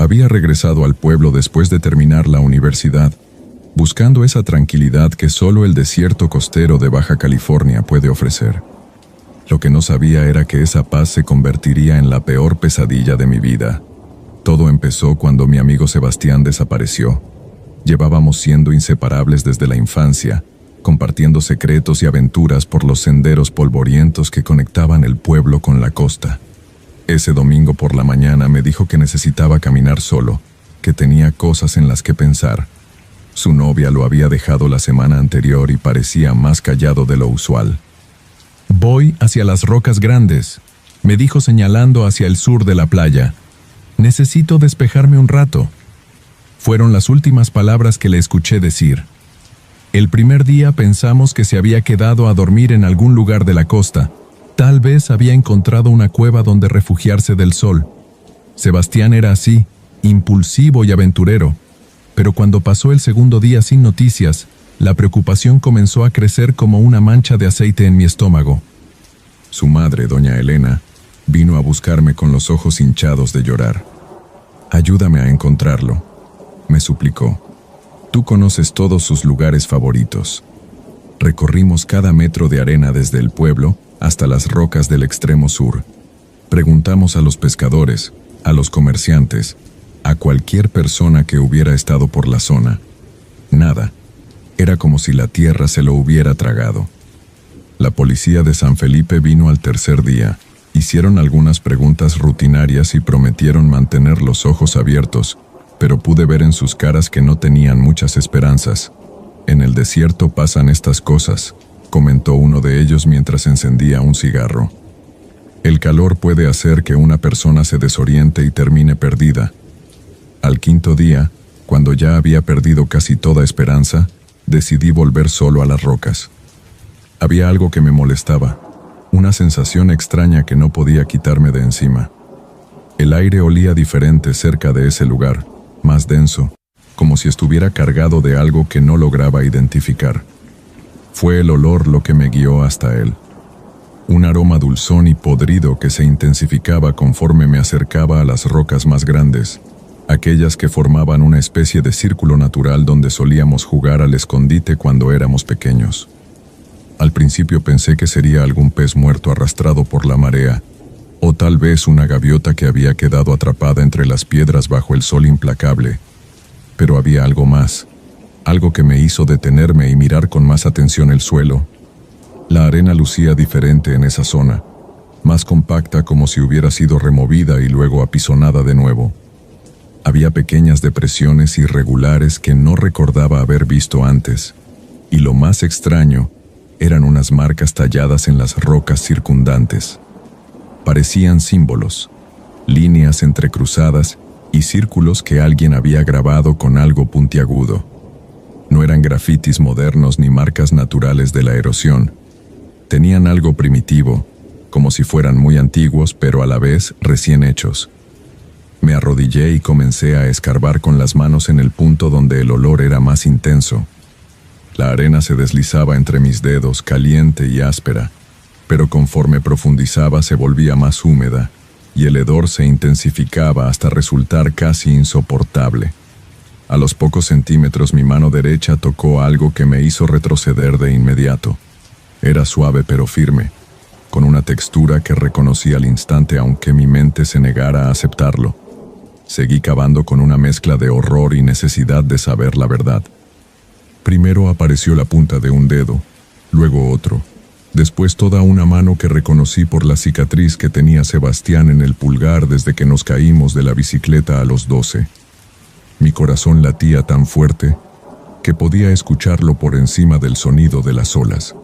Había regresado al pueblo después de terminar la universidad, buscando esa tranquilidad que solo el desierto costero de Baja California puede ofrecer. Lo que no sabía era que esa paz se convertiría en la peor pesadilla de mi vida. Todo empezó cuando mi amigo Sebastián desapareció. Llevábamos siendo inseparables desde la infancia, compartiendo secretos y aventuras por los senderos polvorientos que conectaban el pueblo con la costa. Ese domingo por la mañana me dijo que necesitaba caminar solo, que tenía cosas en las que pensar. Su novia lo había dejado la semana anterior y parecía más callado de lo usual. «Voy hacia las Rocas Grandes», me dijo señalando hacia el sur de la playa. «Necesito despejarme un rato». Fueron las últimas palabras que le escuché decir. El primer día pensamos que se había quedado a dormir en algún lugar de la costa. Tal vez había encontrado una cueva donde refugiarse del sol. Sebastián era así, impulsivo y aventurero. Pero cuando pasó el segundo día sin noticias, la preocupación comenzó a crecer como una mancha de aceite en mi estómago. Su madre, doña Elena, vino a buscarme con los ojos hinchados de llorar. «Ayúdame a encontrarlo», me suplicó. «Tú conoces todos sus lugares favoritos». Recorrimos cada metro de arena desde el pueblo hasta las rocas del extremo sur. Preguntamos a los pescadores, a los comerciantes, a cualquier persona que hubiera estado por la zona. Nada. Era como si la tierra se lo hubiera tragado. La policía de San Felipe vino al tercer día. Hicieron algunas preguntas rutinarias y prometieron mantener los ojos abiertos, pero pude ver en sus caras que no tenían muchas esperanzas. «En el desierto pasan estas cosas», comentó uno de ellos mientras encendía un cigarro. «El calor puede hacer que una persona se desoriente y termine perdida». Al quinto día, cuando ya había perdido casi toda esperanza, decidí volver solo a las rocas. Había algo que me molestaba, una sensación extraña que no podía quitarme de encima. El aire olía diferente cerca de ese lugar, más denso, como si estuviera cargado de algo que no lograba identificar. Fue el olor lo que me guió hasta él. Un aroma dulzón y podrido que se intensificaba conforme me acercaba a las rocas más grandes, aquellas que formaban una especie de círculo natural donde solíamos jugar al escondite cuando éramos pequeños. Al principio pensé que sería algún pez muerto arrastrado por la marea, o tal vez una gaviota que había quedado atrapada entre las piedras bajo el sol implacable. Pero había algo más, algo que me hizo detenerme y mirar con más atención el suelo. La arena lucía diferente en esa zona, más compacta como si hubiera sido removida y luego apisonada de nuevo. Había pequeñas depresiones irregulares que no recordaba haber visto antes, y lo más extraño eran unas marcas talladas en las rocas circundantes. Parecían símbolos, líneas entrecruzadas y círculos que alguien había grabado con algo puntiagudo. No eran grafitis modernos ni marcas naturales de la erosión. Tenían algo primitivo, como si fueran muy antiguos pero a la vez recién hechos. Me arrodillé y comencé a escarbar con las manos en el punto donde el olor era más intenso. La arena se deslizaba entre mis dedos, caliente y áspera, pero conforme profundizaba se volvía más húmeda, y el hedor se intensificaba hasta resultar casi insoportable. A los pocos centímetros mi mano derecha tocó algo que me hizo retroceder de inmediato. Era suave pero firme, con una textura que reconocí al instante aunque mi mente se negara a aceptarlo. Seguí cavando con una mezcla de horror y necesidad de saber la verdad. Primero apareció la punta de un dedo, luego otro, después toda una mano que reconocí por la cicatriz que tenía Sebastián en el pulgar desde que nos caímos de la bicicleta a los 12. Mi corazón latía tan fuerte que podía escucharlo por encima del sonido de las olas.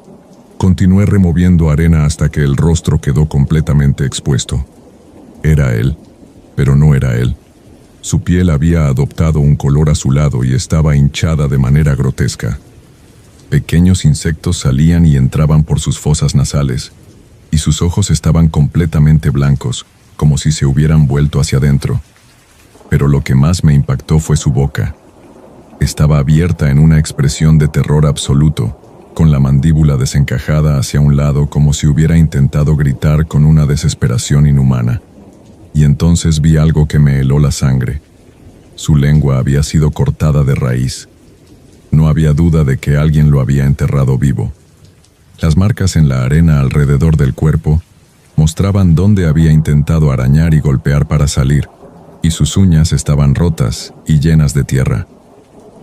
Continué removiendo arena hasta que el rostro quedó completamente expuesto. Era él, pero no era él. Su piel había adoptado un color azulado y estaba hinchada de manera grotesca. Pequeños insectos salían y entraban por sus fosas nasales, y sus ojos estaban completamente blancos, como si se hubieran vuelto hacia adentro. Pero lo que más me impactó fue su boca. Estaba abierta en una expresión de terror absoluto, con la mandíbula desencajada hacia un lado como si hubiera intentado gritar con una desesperación inhumana. Y entonces vi algo que me heló la sangre. Su lengua había sido cortada de raíz. No había duda de que alguien lo había enterrado vivo. Las marcas en la arena alrededor del cuerpo mostraban dónde había intentado arañar y golpear para salir, y sus uñas estaban rotas y llenas de tierra.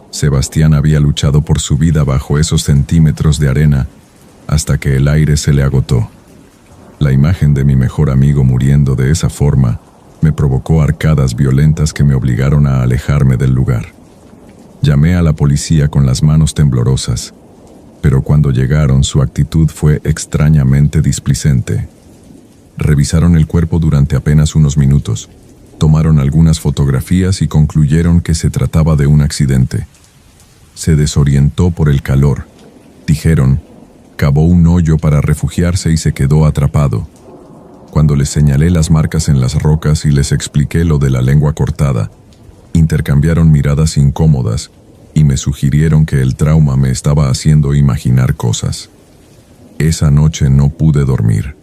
Sebastián había luchado por su vida bajo esos centímetros de arena hasta que el aire se le agotó. La imagen de mi mejor amigo muriendo de esa forma me provocó arcadas violentas que me obligaron a alejarme del lugar. Llamé a la policía con las manos temblorosas, pero cuando llegaron su actitud fue extrañamente displicente. Revisaron el cuerpo durante apenas unos minutos, tomaron algunas fotografías y concluyeron que se trataba de un accidente. Se desorientó por el calor, dijeron, cavó un hoyo para refugiarse y se quedó atrapado. Cuando les señalé las marcas en las rocas y les expliqué lo de la lengua cortada, intercambiaron miradas incómodas y me sugirieron que el trauma me estaba haciendo imaginar cosas. Esa noche no pude dormir.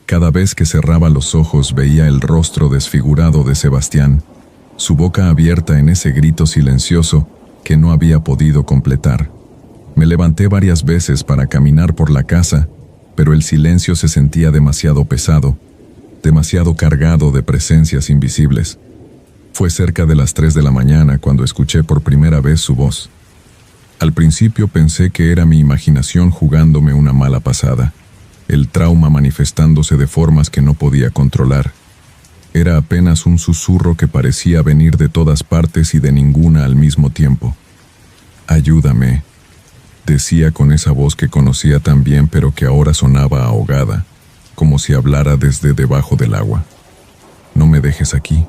Cada vez que cerraba los ojos veía el rostro desfigurado de Sebastián, su boca abierta en ese grito silencioso que no había podido completar. Me levanté varias veces para caminar por la casa, pero el silencio se sentía demasiado pesado, demasiado cargado de presencias invisibles. Fue cerca de las 3 de la mañana cuando escuché por primera vez su voz. Al principio pensé que era mi imaginación jugándome una mala pasada, el trauma manifestándose de formas que no podía controlar. Era apenas un susurro que parecía venir de todas partes y de ninguna al mismo tiempo. «Ayúdame», decía con esa voz que conocía tan bien pero que ahora sonaba ahogada, como si hablara desde debajo del agua. «No me dejes aquí».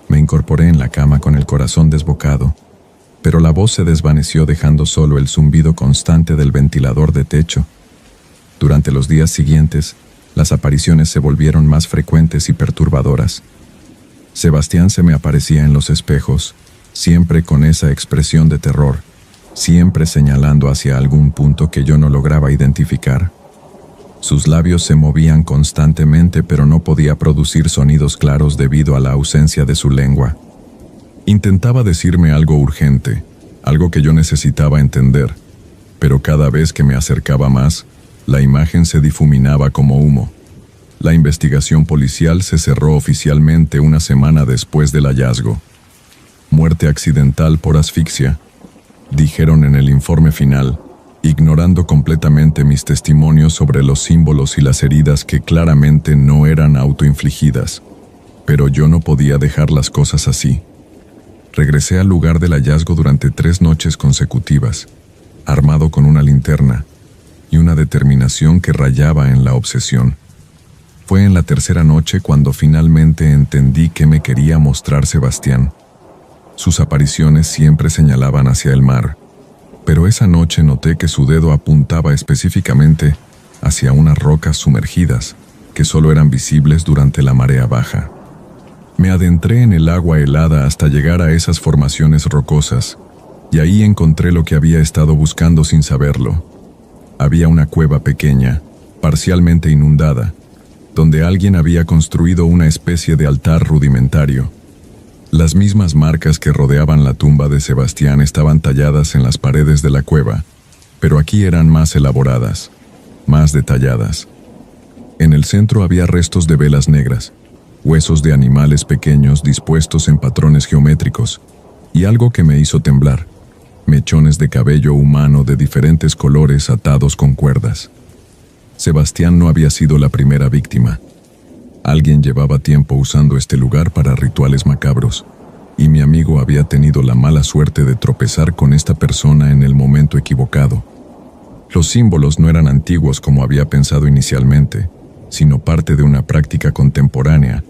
Me incorporé en la cama con el corazón desbocado, pero la voz se desvaneció dejando solo el zumbido constante del ventilador de techo. Durante los días siguientes, las apariciones se volvieron más frecuentes y perturbadoras. Sebastián se me aparecía en los espejos, siempre con esa expresión de terror, siempre señalando hacia algún punto que yo no lograba identificar. Sus labios se movían constantemente, pero no podía producir sonidos claros debido a la ausencia de su lengua. Intentaba decirme algo urgente, algo que yo necesitaba entender, pero cada vez que me acercaba más, la imagen se difuminaba como humo. La investigación policial se cerró oficialmente una semana después del hallazgo. Muerte accidental por asfixia, dijeron en el informe final, ignorando completamente mis testimonios sobre los símbolos y las heridas que claramente no eran autoinfligidas. Pero yo no podía dejar las cosas así. Regresé al lugar del hallazgo durante 3 noches consecutivas, armado con una linterna y una determinación que rayaba en la obsesión. Fue en la tercera noche cuando finalmente entendí qué me quería mostrar Sebastián. Sus apariciones siempre señalaban hacia el mar, pero esa noche noté que su dedo apuntaba específicamente hacia unas rocas sumergidas que solo eran visibles durante la marea baja. Me adentré en el agua helada hasta llegar a esas formaciones rocosas, y ahí encontré lo que había estado buscando sin saberlo. Había una cueva pequeña, parcialmente inundada, donde alguien había construido una especie de altar rudimentario. Las mismas marcas que rodeaban la tumba de Sebastián estaban talladas en las paredes de la cueva, pero aquí eran más elaboradas, más detalladas. En el centro había restos de velas negras, huesos de animales pequeños dispuestos en patrones geométricos, y algo que me hizo temblar, mechones de cabello humano de diferentes colores atados con cuerdas. Sebastián no había sido la primera víctima. Alguien llevaba tiempo usando este lugar para rituales macabros, y mi amigo había tenido la mala suerte de tropezar con esta persona en el momento equivocado. Los símbolos no eran antiguos como había pensado inicialmente, sino parte de una práctica contemporánea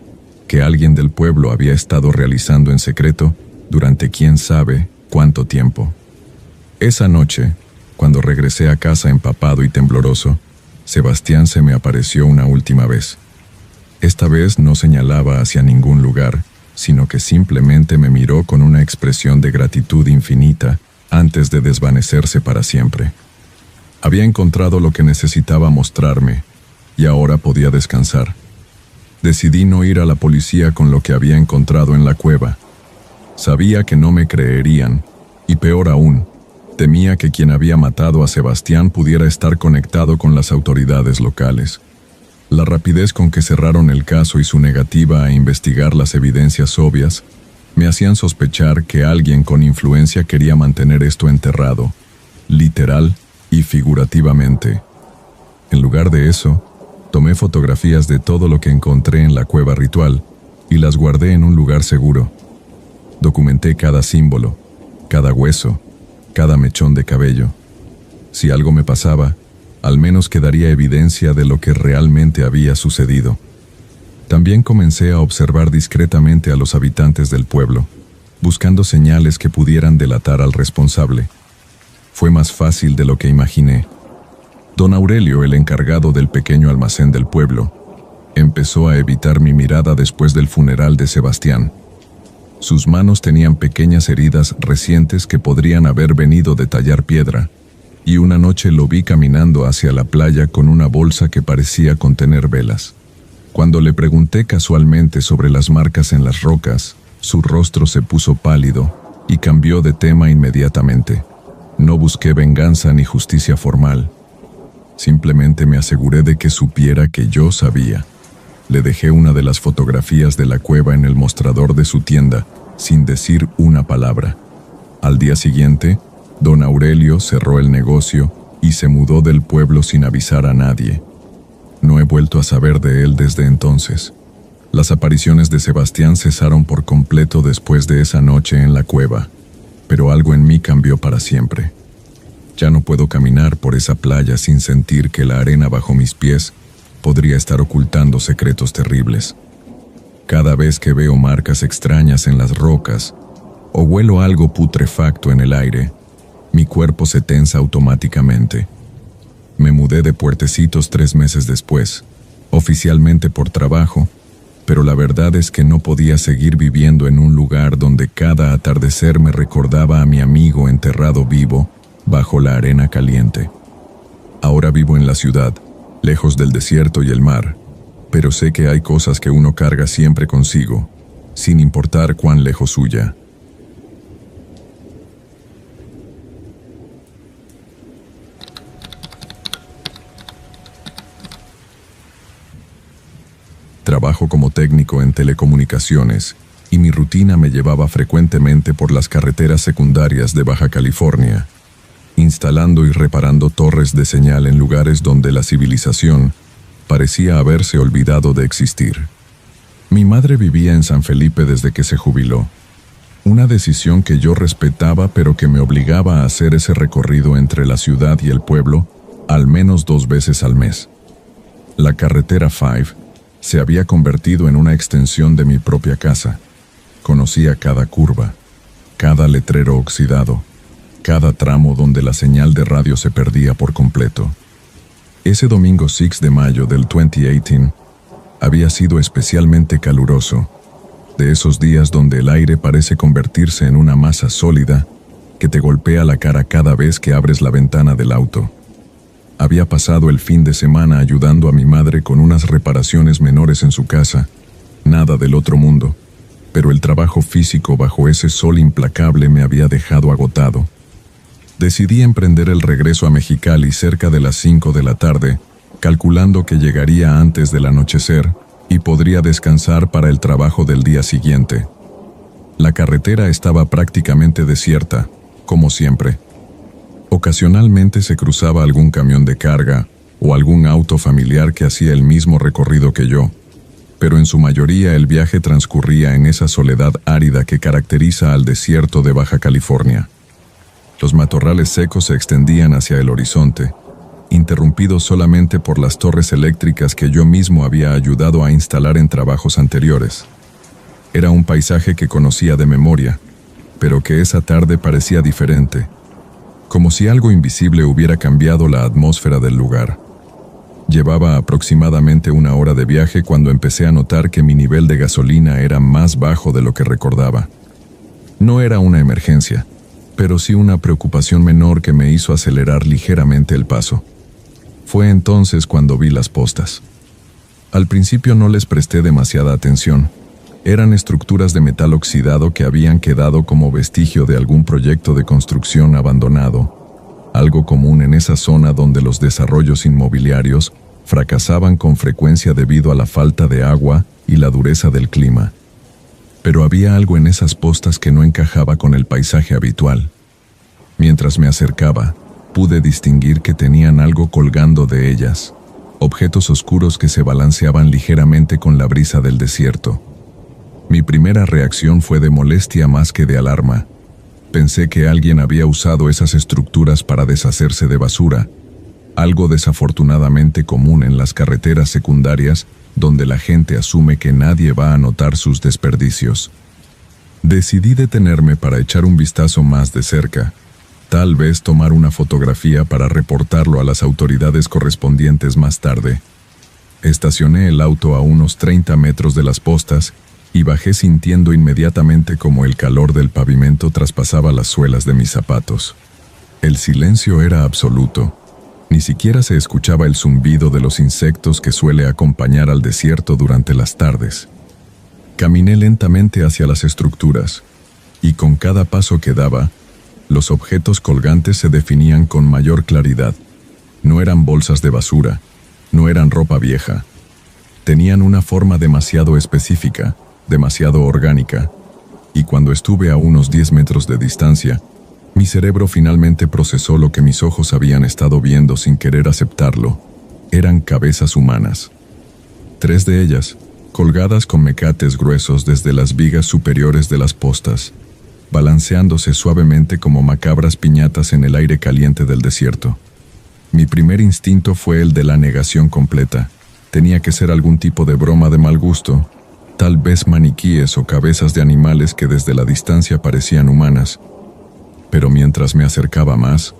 que alguien del pueblo había estado realizando en secreto durante quién sabe cuánto tiempo. Esa noche, cuando regresé a casa empapado y tembloroso, Sebastián se me apareció una última vez. Esta vez no señalaba hacia ningún lugar, sino que simplemente me miró con una expresión de gratitud infinita antes de desvanecerse para siempre. Había encontrado lo que necesitaba mostrarme, y ahora podía descansar. Decidí no ir a la policía con lo que había encontrado en la cueva. Sabía que no me creerían, y peor aún, temía que quien había matado a Sebastián pudiera estar conectado con las autoridades locales. La rapidez con que cerraron el caso y su negativa a investigar las evidencias obvias me hacían sospechar que alguien con influencia quería mantener esto enterrado, literal y figurativamente. En lugar de eso, tomé fotografías de todo lo que encontré en la cueva ritual y las guardé en un lugar seguro. Documenté cada símbolo, cada hueso, cada mechón de cabello. Si algo me pasaba, al menos quedaría evidencia de lo que realmente había sucedido. También comencé a observar discretamente a los habitantes del pueblo, buscando señales que pudieran delatar al responsable. Fue más fácil de lo que imaginé. Don Aurelio, el encargado del pequeño almacén del pueblo, empezó a evitar mi mirada después del funeral de Sebastián. Sus manos tenían pequeñas heridas recientes que podrían haber venido de tallar piedra, y una noche lo vi caminando hacia la playa con una bolsa que parecía contener velas. Cuando le pregunté casualmente sobre las marcas en las rocas, su rostro se puso pálido y cambió de tema inmediatamente. No busqué venganza ni justicia formal. Simplemente me aseguré de que supiera que yo sabía. Le dejé una de las fotografías de la cueva en el mostrador de su tienda, sin decir una palabra. Al día siguiente, don Aurelio cerró el negocio y se mudó del pueblo sin avisar a nadie. No he vuelto a saber de él desde entonces. Las apariciones de Sebastián cesaron por completo después de esa noche en la cueva, pero algo en mí cambió para siempre. Ya no puedo caminar por esa playa sin sentir que la arena bajo mis pies podría estar ocultando secretos terribles. Cada vez que veo marcas extrañas en las rocas o huelo algo putrefacto en el aire, mi cuerpo se tensa automáticamente. Me mudé de Puertecitos 3 meses después, oficialmente por trabajo, pero la verdad es que no podía seguir viviendo en un lugar donde cada atardecer me recordaba a mi amigo enterrado vivo bajo la arena caliente. Ahora vivo en la ciudad, lejos del desierto y el mar, pero sé que hay cosas que uno carga siempre consigo, sin importar cuán lejos huya. Trabajo como técnico en telecomunicaciones y mi rutina me llevaba frecuentemente por las carreteras secundarias de Baja California, instalando y reparando torres de señal en lugares donde la civilización parecía haberse olvidado de existir. Mi madre vivía en San Felipe desde que se jubiló, una decisión que yo respetaba pero que me obligaba a hacer ese recorrido entre la ciudad y el pueblo al menos 2 veces al mes. La carretera 5 se había convertido en una extensión de mi propia casa. Conocía cada curva, cada letrero oxidado, cada tramo donde la señal de radio se perdía por completo. Ese domingo 6 de mayo del 2018 había sido especialmente caluroso, de esos días donde el aire parece convertirse en una masa sólida que te golpea la cara cada vez que abres la ventana del auto. Había pasado el fin de semana ayudando a mi madre con unas reparaciones menores en su casa, nada del otro mundo, pero el trabajo físico bajo ese sol implacable me había dejado agotado. Decidí emprender el regreso a Mexicali cerca de las 5 de la tarde, calculando que llegaría antes del anochecer y podría descansar para el trabajo del día siguiente. La carretera estaba prácticamente desierta, como siempre. Ocasionalmente se cruzaba algún camión de carga o algún auto familiar que hacía el mismo recorrido que yo, pero en su mayoría el viaje transcurría en esa soledad árida que caracteriza al desierto de Baja California. Los matorrales secos se extendían hacia el horizonte, interrumpidos solamente por las torres eléctricas que yo mismo había ayudado a instalar en trabajos anteriores. Era un paisaje que conocía de memoria, pero que esa tarde parecía diferente, como si algo invisible hubiera cambiado la atmósfera del lugar. Llevaba aproximadamente 1 hora de viaje cuando empecé a notar que mi nivel de gasolina era más bajo de lo que recordaba. No era una emergencia, pero sí una preocupación menor que me hizo acelerar ligeramente el paso. Fue entonces cuando vi las postas. Al principio no les presté demasiada atención, Eran estructuras de metal oxidado que habían quedado como vestigio de algún proyecto de construcción abandonado, algo común en esa zona donde los desarrollos inmobiliarios fracasaban con frecuencia debido a la falta de agua y la dureza del clima. Pero había algo en esas postas que no encajaba con el paisaje habitual. Mientras me acercaba, pude distinguir que tenían algo colgando de ellas, objetos oscuros que se balanceaban ligeramente con la brisa del desierto. Mi primera reacción fue de molestia más que de alarma. Pensé que alguien había usado esas estructuras para deshacerse de basura, algo desafortunadamente común en las carreteras secundarias donde la gente asume que nadie va a notar sus desperdicios. Decidí detenerme para echar un vistazo más de cerca, tal vez tomar una fotografía para reportarlo a las autoridades correspondientes más tarde. Estacioné el auto a unos 30 metros de las postas y bajé sintiendo inmediatamente como el calor del pavimento traspasaba las suelas de mis zapatos. El silencio era absoluto. Ni siquiera se escuchaba el zumbido de los insectos que suele acompañar al desierto durante las tardes. Caminé lentamente hacia las estructuras, y con cada paso que daba, los objetos colgantes se definían con mayor claridad. No eran bolsas de basura, no eran ropa vieja. Tenían una forma demasiado específica, demasiado orgánica, y cuando estuve a unos 10 metros de distancia, mi cerebro finalmente procesó lo que mis ojos habían estado viendo sin querer aceptarlo. Eran cabezas humanas. 3 de ellas, colgadas con mecates gruesos desde las vigas superiores de las postas, balanceándose suavemente como macabras piñatas en el aire caliente del desierto. Mi primer instinto fue el de la negación completa. Tenía que ser algún tipo de broma de mal gusto, tal vez maniquíes o cabezas de animales que desde la distancia parecían humanas. Pero mientras me acercaba más,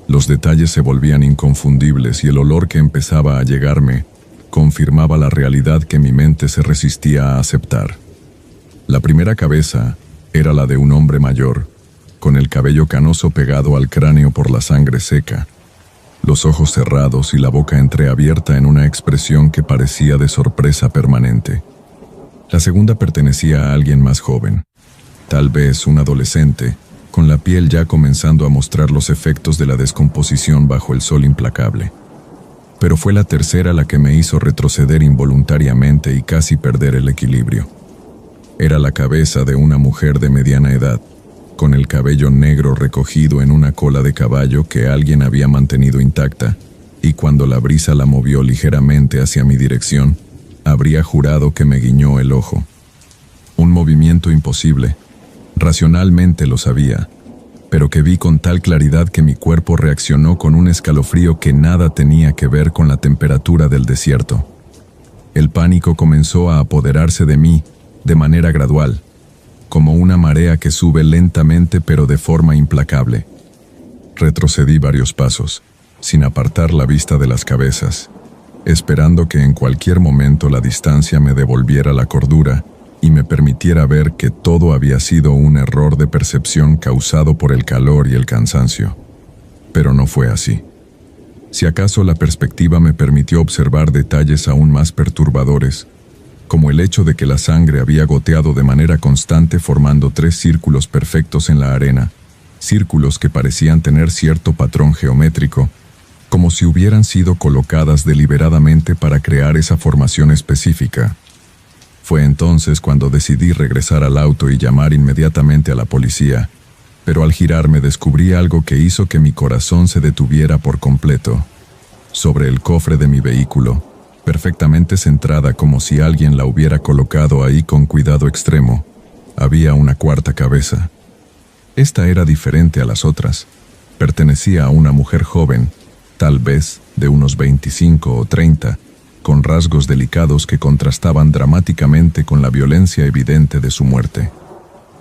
los detalles se volvían inconfundibles y el olor que empezaba a llegarme confirmaba la realidad que mi mente se resistía a aceptar. La primera cabeza era la de un hombre mayor, con el cabello canoso pegado al cráneo por la sangre seca, los ojos cerrados y la boca entreabierta en una expresión que parecía de sorpresa permanente. La segunda pertenecía a alguien más joven, tal vez un adolescente, con la piel ya comenzando a mostrar los efectos de la descomposición bajo el sol implacable. Pero fue la tercera la que me hizo retroceder involuntariamente y casi perder el equilibrio. Era la cabeza de una mujer de mediana edad, con el cabello negro recogido en una cola de caballo que alguien había mantenido intacta, y cuando la brisa la movió ligeramente hacia mi dirección, habría jurado que me guiñó el ojo. Un movimiento imposible. Racionalmente lo sabía, pero que vi con tal claridad que mi cuerpo reaccionó con un escalofrío que nada tenía que ver con la temperatura del desierto. El pánico comenzó a apoderarse de mí de manera gradual, como una marea que sube lentamente pero de forma implacable. Retrocedí varios pasos, sin apartar la vista de las cabezas, esperando que en cualquier momento la distancia me devolviera la cordura y me permitiera ver que todo había sido un error de percepción causado por el calor y el cansancio. Pero no fue así. Si acaso la perspectiva me permitió observar detalles aún más perturbadores, como el hecho de que la sangre había goteado de manera constante formando 3 círculos perfectos en la arena, círculos que parecían tener cierto patrón geométrico, como si hubieran sido colocadas deliberadamente para crear esa formación específica. Fue entonces cuando decidí regresar al auto y llamar inmediatamente a la policía, pero al girarme descubrí algo que hizo que mi corazón se detuviera por completo. Sobre el cofre de mi vehículo, perfectamente centrada como si alguien la hubiera colocado ahí con cuidado extremo, había una cuarta cabeza. Esta era diferente a las otras. Pertenecía a una mujer joven, tal vez de unos 25 o 30, con rasgos delicados que contrastaban dramáticamente con la violencia evidente de su muerte.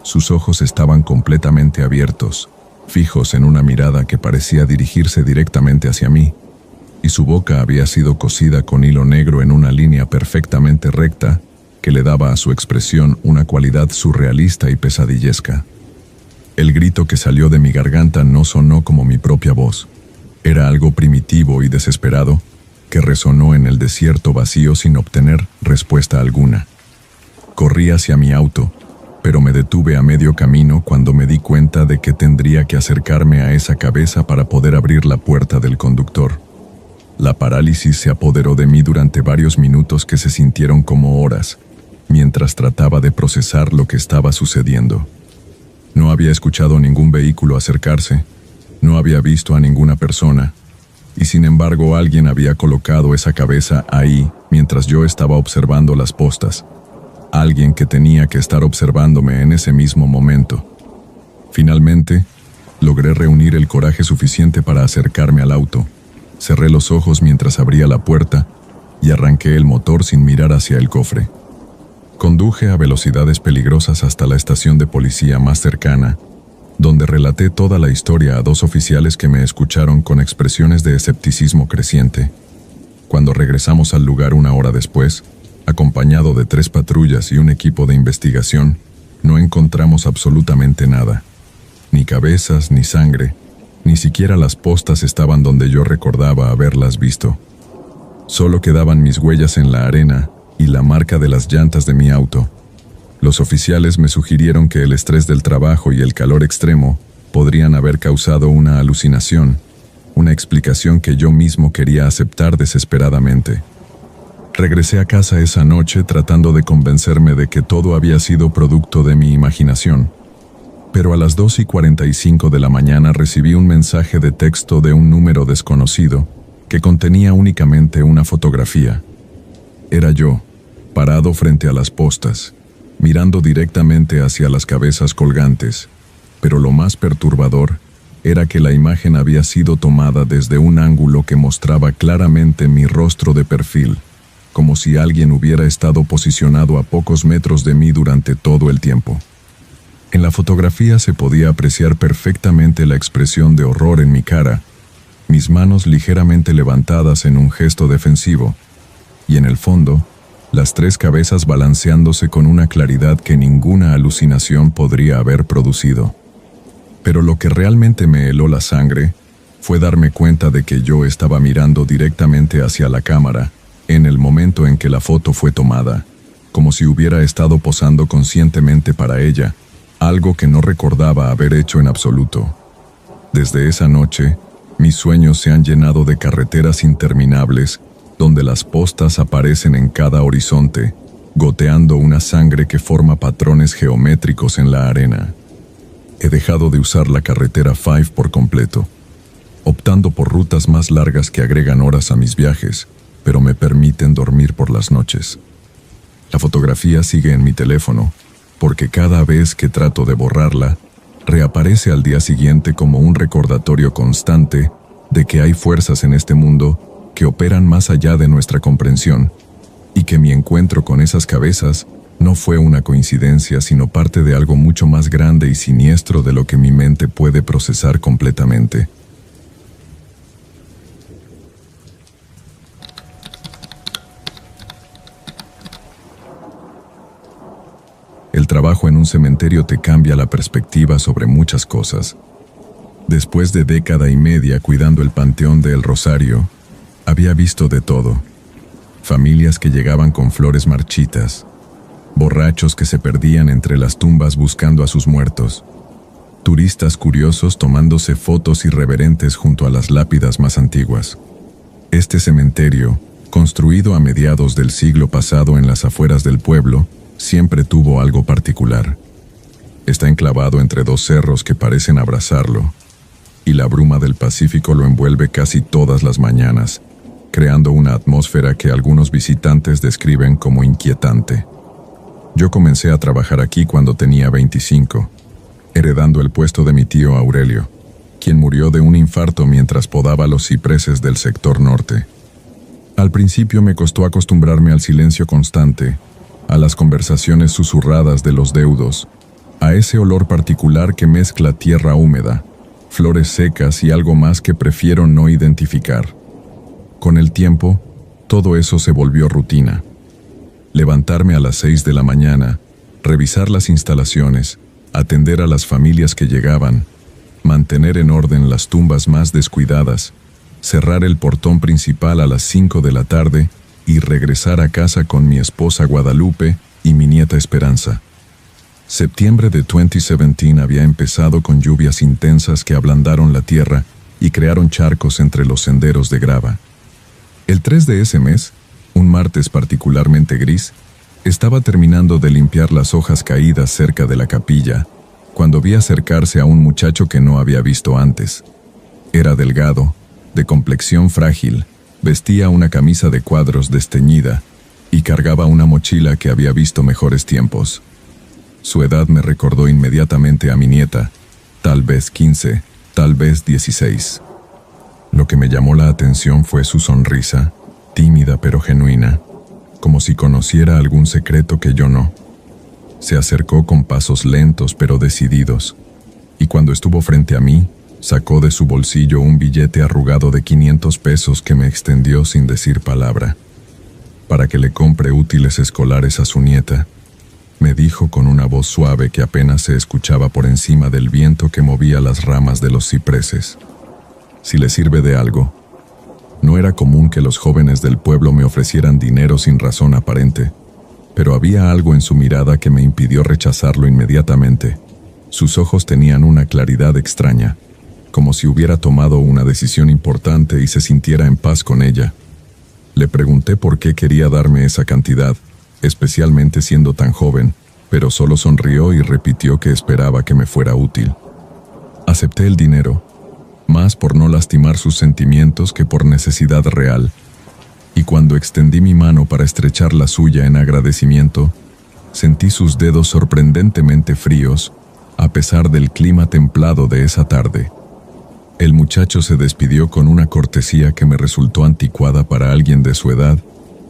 Sus ojos estaban completamente abiertos, fijos en una mirada que parecía dirigirse directamente hacia mí, y su boca había sido cosida con hilo negro en una línea perfectamente recta que le daba a su expresión una cualidad surrealista y pesadillesca. El grito que salió de mi garganta no sonó como mi propia voz. Era algo primitivo y desesperado que resonó en el desierto vacío sin obtener respuesta alguna. Corrí hacia mi auto, pero me detuve a medio camino cuando me di cuenta de que tendría que acercarme a esa cabeza para poder abrir la puerta del conductor. La parálisis se apoderó de mí durante varios minutos que se sintieron como horas, mientras trataba de procesar lo que estaba sucediendo. No había escuchado ningún vehículo acercarse, no había visto a ninguna persona, y sin embargo alguien había colocado esa cabeza ahí mientras yo estaba observando las postas. Alguien que tenía que estar observándome en ese mismo momento. Finalmente, logré reunir el coraje suficiente para acercarme al auto. Cerré los ojos mientras abría la puerta y arranqué el motor sin mirar hacia el cofre. Conduje a velocidades peligrosas hasta la estación de policía más cercana, donde relaté toda la historia a dos oficiales que me escucharon con expresiones de escepticismo creciente. Cuando regresamos al lugar una hora después, acompañado de 3 patrullas y un equipo de investigación, no encontramos absolutamente nada. Ni cabezas, ni sangre, ni siquiera las postas estaban donde yo recordaba haberlas visto. Solo quedaban mis huellas en la arena y la marca de las llantas de mi auto. Los oficiales me sugirieron que el estrés del trabajo y el calor extremo podrían haber causado una alucinación, una explicación que yo mismo quería aceptar desesperadamente. Regresé a casa esa noche tratando de convencerme de que todo había sido producto de mi imaginación. Pero a las 2:45 de la mañana recibí un mensaje de texto de un número desconocido que contenía únicamente una fotografía. Era yo, parado frente a las postas, mirando directamente hacia las cabezas colgantes, pero lo más perturbador era que la imagen había sido tomada desde un ángulo que mostraba claramente mi rostro de perfil, como si alguien hubiera estado posicionado a pocos metros de mí durante todo el tiempo. En la fotografía se podía apreciar perfectamente la expresión de horror en mi cara, mis manos ligeramente levantadas en un gesto defensivo, y en el fondo, las 3 cabezas balanceándose con una claridad que ninguna alucinación podría haber producido. Pero lo que realmente me heló la sangre fue darme cuenta de que yo estaba mirando directamente hacia la cámara en el momento en que la foto fue tomada, como si hubiera estado posando conscientemente para ella, algo que no recordaba haber hecho en absoluto. Desde esa noche, mis sueños se han llenado de carreteras interminables, donde las postas aparecen en cada horizonte, goteando una sangre que forma patrones geométricos en la arena. He dejado de usar la carretera 5 por completo, optando por rutas más largas que agregan horas a mis viajes, pero me permiten dormir por las noches. La fotografía sigue en mi teléfono, porque cada vez que trato de borrarla, reaparece al día siguiente como un recordatorio constante de que hay fuerzas en este mundo que operan más allá de nuestra comprensión, y que mi encuentro con esas cabezas no fue una coincidencia, sino parte de algo mucho más grande y siniestro de lo que mi mente puede procesar completamente. El trabajo en un cementerio te cambia la perspectiva sobre muchas cosas. Después de 1.5 décadas cuidando el Panteón de El Rosario, había visto de todo. Familias que llegaban con flores marchitas, borrachos que se perdían entre las tumbas buscando a sus muertos, turistas curiosos tomándose fotos irreverentes junto a las lápidas más antiguas. Este cementerio, construido a mediados del siglo pasado en las afueras del pueblo, siempre tuvo algo particular. Está enclavado entre 2 cerros que parecen abrazarlo, y la bruma del Pacífico lo envuelve casi todas las mañanas, creando una atmósfera que algunos visitantes describen como inquietante. Yo comencé a trabajar aquí cuando tenía 25, heredando el puesto de mi tío Aurelio, quien murió de un infarto mientras podaba los cipreses del sector norte. Al principio me costó acostumbrarme al silencio constante, a las conversaciones susurradas de los deudos, a ese olor particular que mezcla tierra húmeda, flores secas y algo más que prefiero no identificar. Con el tiempo, todo eso se volvió rutina. Levantarme a las 6 de la mañana, revisar las instalaciones, atender a las familias que llegaban, mantener en orden las tumbas más descuidadas, cerrar el portón principal a las 5 de la tarde y regresar a casa con mi esposa Guadalupe y mi nieta Esperanza. Septiembre de 2017 había empezado con lluvias intensas que ablandaron la tierra y crearon charcos entre los senderos de grava. El 3 de ese mes, un martes particularmente gris, estaba terminando de limpiar las hojas caídas cerca de la capilla, cuando vi acercarse a un muchacho que no había visto antes. Era delgado, de complexión frágil, vestía una camisa de cuadros desteñida y cargaba una mochila que había visto mejores tiempos. Su edad me recordó inmediatamente a mi nieta, tal vez 15, tal vez 16. Lo que me llamó la atención fue su sonrisa, tímida pero genuina, como si conociera algún secreto que yo no. Se acercó con pasos lentos pero decididos, y cuando estuvo frente a mí, sacó de su bolsillo un billete arrugado de 500 pesos que me extendió sin decir palabra. Para que le compre útiles escolares a su nieta, me dijo con una voz suave que apenas se escuchaba por encima del viento que movía las ramas de los cipreses. Si le sirve de algo. No era común que los jóvenes del pueblo me ofrecieran dinero sin razón aparente, pero había algo en su mirada que me impidió rechazarlo inmediatamente. Sus ojos tenían una claridad extraña, como si hubiera tomado una decisión importante y se sintiera en paz con ella. Le pregunté por qué quería darme esa cantidad, especialmente siendo tan joven, pero solo sonrió y repitió que esperaba que me fuera útil. Acepté el dinero, más por no lastimar sus sentimientos que por necesidad real, y cuando extendí mi mano para estrechar la suya en agradecimiento, sentí sus dedos sorprendentemente fríos, a pesar del clima templado de esa tarde. El muchacho se despidió con una cortesía que me resultó anticuada para alguien de su edad,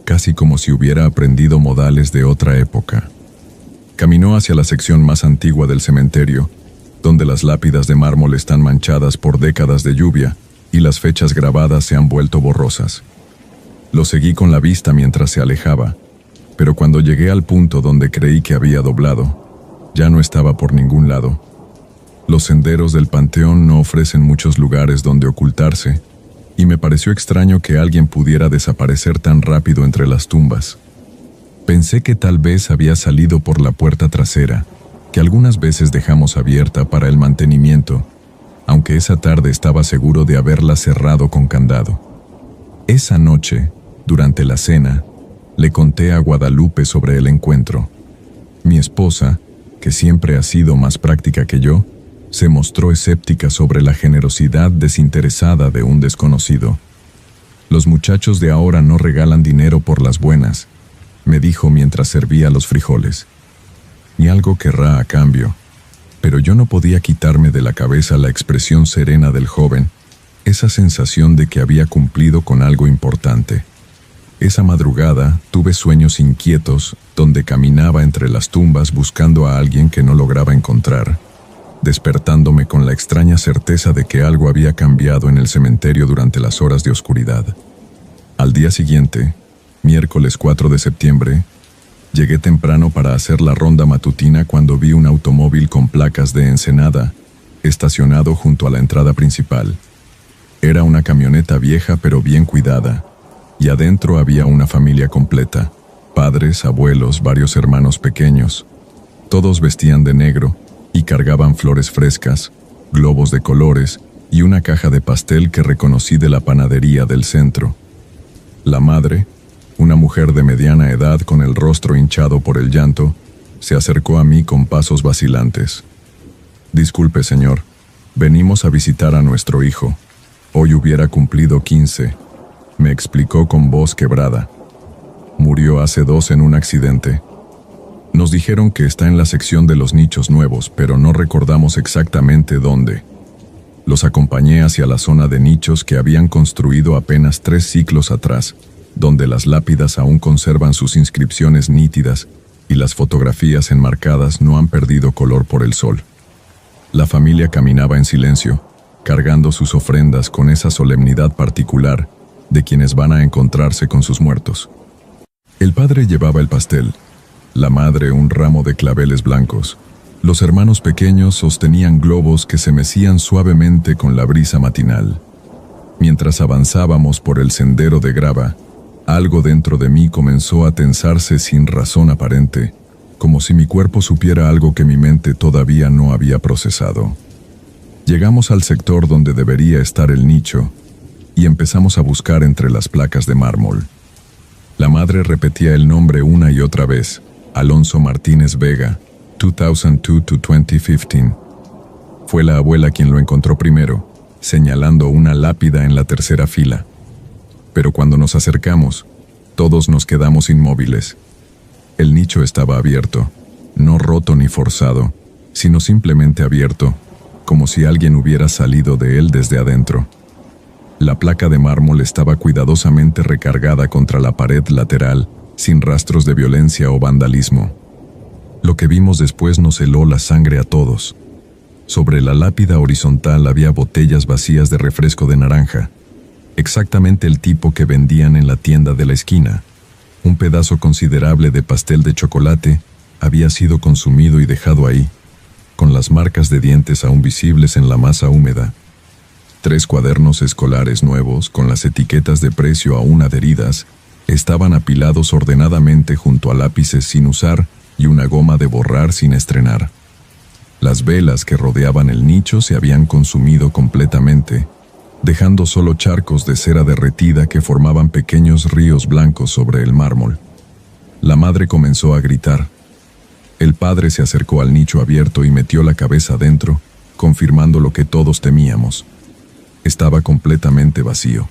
casi como si hubiera aprendido modales de otra época. Caminó hacia la sección más antigua del cementerio, donde las lápidas de mármol están manchadas por décadas de lluvia y las fechas grabadas se han vuelto borrosas. Lo seguí con la vista mientras se alejaba, pero cuando llegué al punto donde creí que había doblado, ya no estaba por ningún lado. Los senderos del panteón no ofrecen muchos lugares donde ocultarse, y me pareció extraño que alguien pudiera desaparecer tan rápido entre las tumbas. Pensé que tal vez había salido por la puerta trasera, que algunas veces dejamos abierta para el mantenimiento, aunque esa tarde estaba seguro de haberla cerrado con candado. Esa noche, durante la cena, le conté a Guadalupe sobre el encuentro. Mi esposa, que siempre ha sido más práctica que yo, se mostró escéptica sobre la generosidad desinteresada de un desconocido. Los muchachos de ahora no regalan dinero por las buenas, me dijo mientras servía los frijoles. Ni algo querrá a cambio, pero yo no podía quitarme de la cabeza la expresión serena del joven, esa sensación de que había cumplido con algo importante. Esa madrugada tuve sueños inquietos donde caminaba entre las tumbas buscando a alguien que no lograba encontrar, despertándome con la extraña certeza de que algo había cambiado en el cementerio durante las horas de oscuridad. Al día siguiente, miércoles 4 de septiembre, llegué temprano para hacer la ronda matutina cuando vi un automóvil con placas de Ensenada, estacionado junto a la entrada principal. Era una camioneta vieja pero bien cuidada, y adentro había una familia completa, padres, abuelos, varios hermanos pequeños. Todos vestían de negro y cargaban flores frescas, globos de colores y una caja de pastel que reconocí de la panadería del centro. La madre, una mujer de mediana edad con el rostro hinchado por el llanto, se acercó a mí con pasos vacilantes. «Disculpe, señor, venimos a visitar a nuestro hijo. Hoy hubiera cumplido 15», me explicó con voz quebrada. «Murió hace 2 en un accidente. Nos dijeron que está en la sección de los nichos nuevos, pero no recordamos exactamente dónde». Los acompañé hacia la zona de nichos que habían construido apenas 3 siglos atrás, donde las lápidas aún conservan sus inscripciones nítidas y las fotografías enmarcadas no han perdido color por el sol. La familia caminaba en silencio, cargando sus ofrendas con esa solemnidad particular de quienes van a encontrarse con sus muertos. El padre llevaba el pastel, la madre un ramo de claveles blancos. Los hermanos pequeños sostenían globos que se mecían suavemente con la brisa matinal. Mientras avanzábamos por el sendero de grava, algo dentro de mí comenzó a tensarse sin razón aparente, como si mi cuerpo supiera algo que mi mente todavía no había procesado. Llegamos al sector donde debería estar el nicho y empezamos a buscar entre las placas de mármol. La madre repetía el nombre una y otra vez: Alonso Martínez Vega, 2002 to 2015. Fue la abuela quien lo encontró primero, señalando una lápida en la tercera fila. Pero cuando nos acercamos, todos nos quedamos inmóviles. El nicho estaba abierto, no roto ni forzado, sino simplemente abierto, como si alguien hubiera salido de él desde adentro. La placa de mármol estaba cuidadosamente recargada contra la pared lateral, sin rastros de violencia o vandalismo. Lo que vimos después nos heló la sangre a todos. Sobre la lápida horizontal había botellas vacías de refresco de naranja, exactamente el tipo que vendían en la tienda de la esquina. Un pedazo considerable de pastel de chocolate había sido consumido y dejado ahí, con las marcas de dientes aún visibles en la masa húmeda. 3 cuadernos escolares nuevos, con las etiquetas de precio aún adheridas, estaban apilados ordenadamente junto a lápices sin usar y una goma de borrar sin estrenar. Las velas que rodeaban el nicho se habían consumido completamente, dejando solo charcos de cera derretida que formaban pequeños ríos blancos sobre el mármol. La madre comenzó a gritar. El padre se acercó al nicho abierto y metió la cabeza dentro, confirmando lo que todos temíamos. Estaba completamente vacío.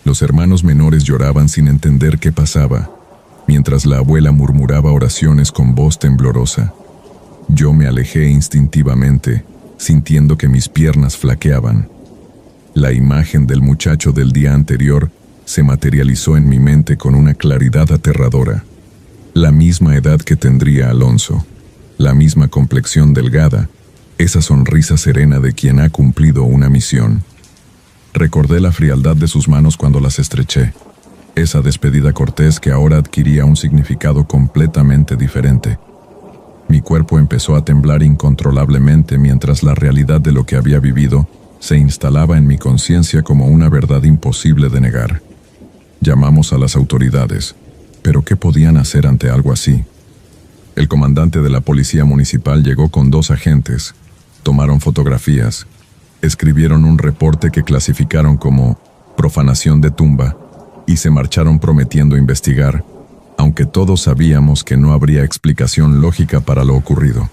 Los hermanos menores lloraban sin entender qué pasaba, mientras la abuela murmuraba oraciones con voz temblorosa. Yo me alejé instintivamente, sintiendo que mis piernas flaqueaban. La imagen del muchacho del día anterior se materializó en mi mente con una claridad aterradora. La misma edad que tendría Alonso, la misma complexión delgada, esa sonrisa serena de quien ha cumplido una misión. Recordé la frialdad de sus manos cuando las estreché, esa despedida cortés que ahora adquiría un significado completamente diferente. Mi cuerpo empezó a temblar incontrolablemente mientras la realidad de lo que había vivido se instalaba en mi conciencia como una verdad imposible de negar. Llamamos a las autoridades, pero ¿qué podían hacer ante algo así? El comandante de la policía municipal llegó con 2 agentes, tomaron fotografías, escribieron un reporte que clasificaron como profanación de tumba y se marcharon prometiendo investigar, aunque todos sabíamos que no habría explicación lógica para lo ocurrido.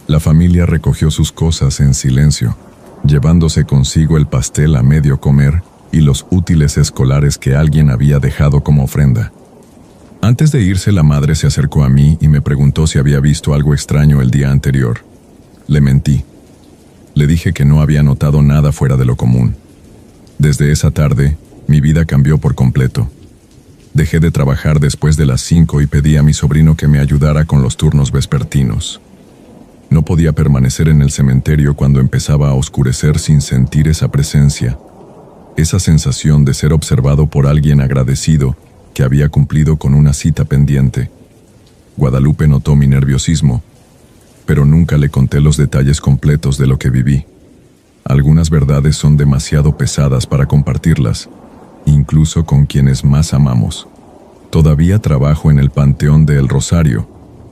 La familia recogió sus cosas en silencio, llevándose consigo el pastel a medio comer y los útiles escolares que alguien había dejado como ofrenda. Antes de irse, la madre se acercó a mí y me preguntó si había visto algo extraño el día anterior. Le mentí. Le dije que no había notado nada fuera de lo común. Desde esa tarde, mi vida cambió por completo. Dejé de trabajar después de las 5 y pedí a mi sobrino que me ayudara con los turnos vespertinos. No podía permanecer en el cementerio cuando empezaba a oscurecer sin sentir esa presencia, esa sensación de ser observado por alguien agradecido que había cumplido con una cita pendiente. Guadalupe notó mi nerviosismo, pero nunca le conté los detalles completos de lo que viví. Algunas verdades son demasiado pesadas para compartirlas, incluso con quienes más amamos. Todavía trabajo en el Panteón de El Rosario,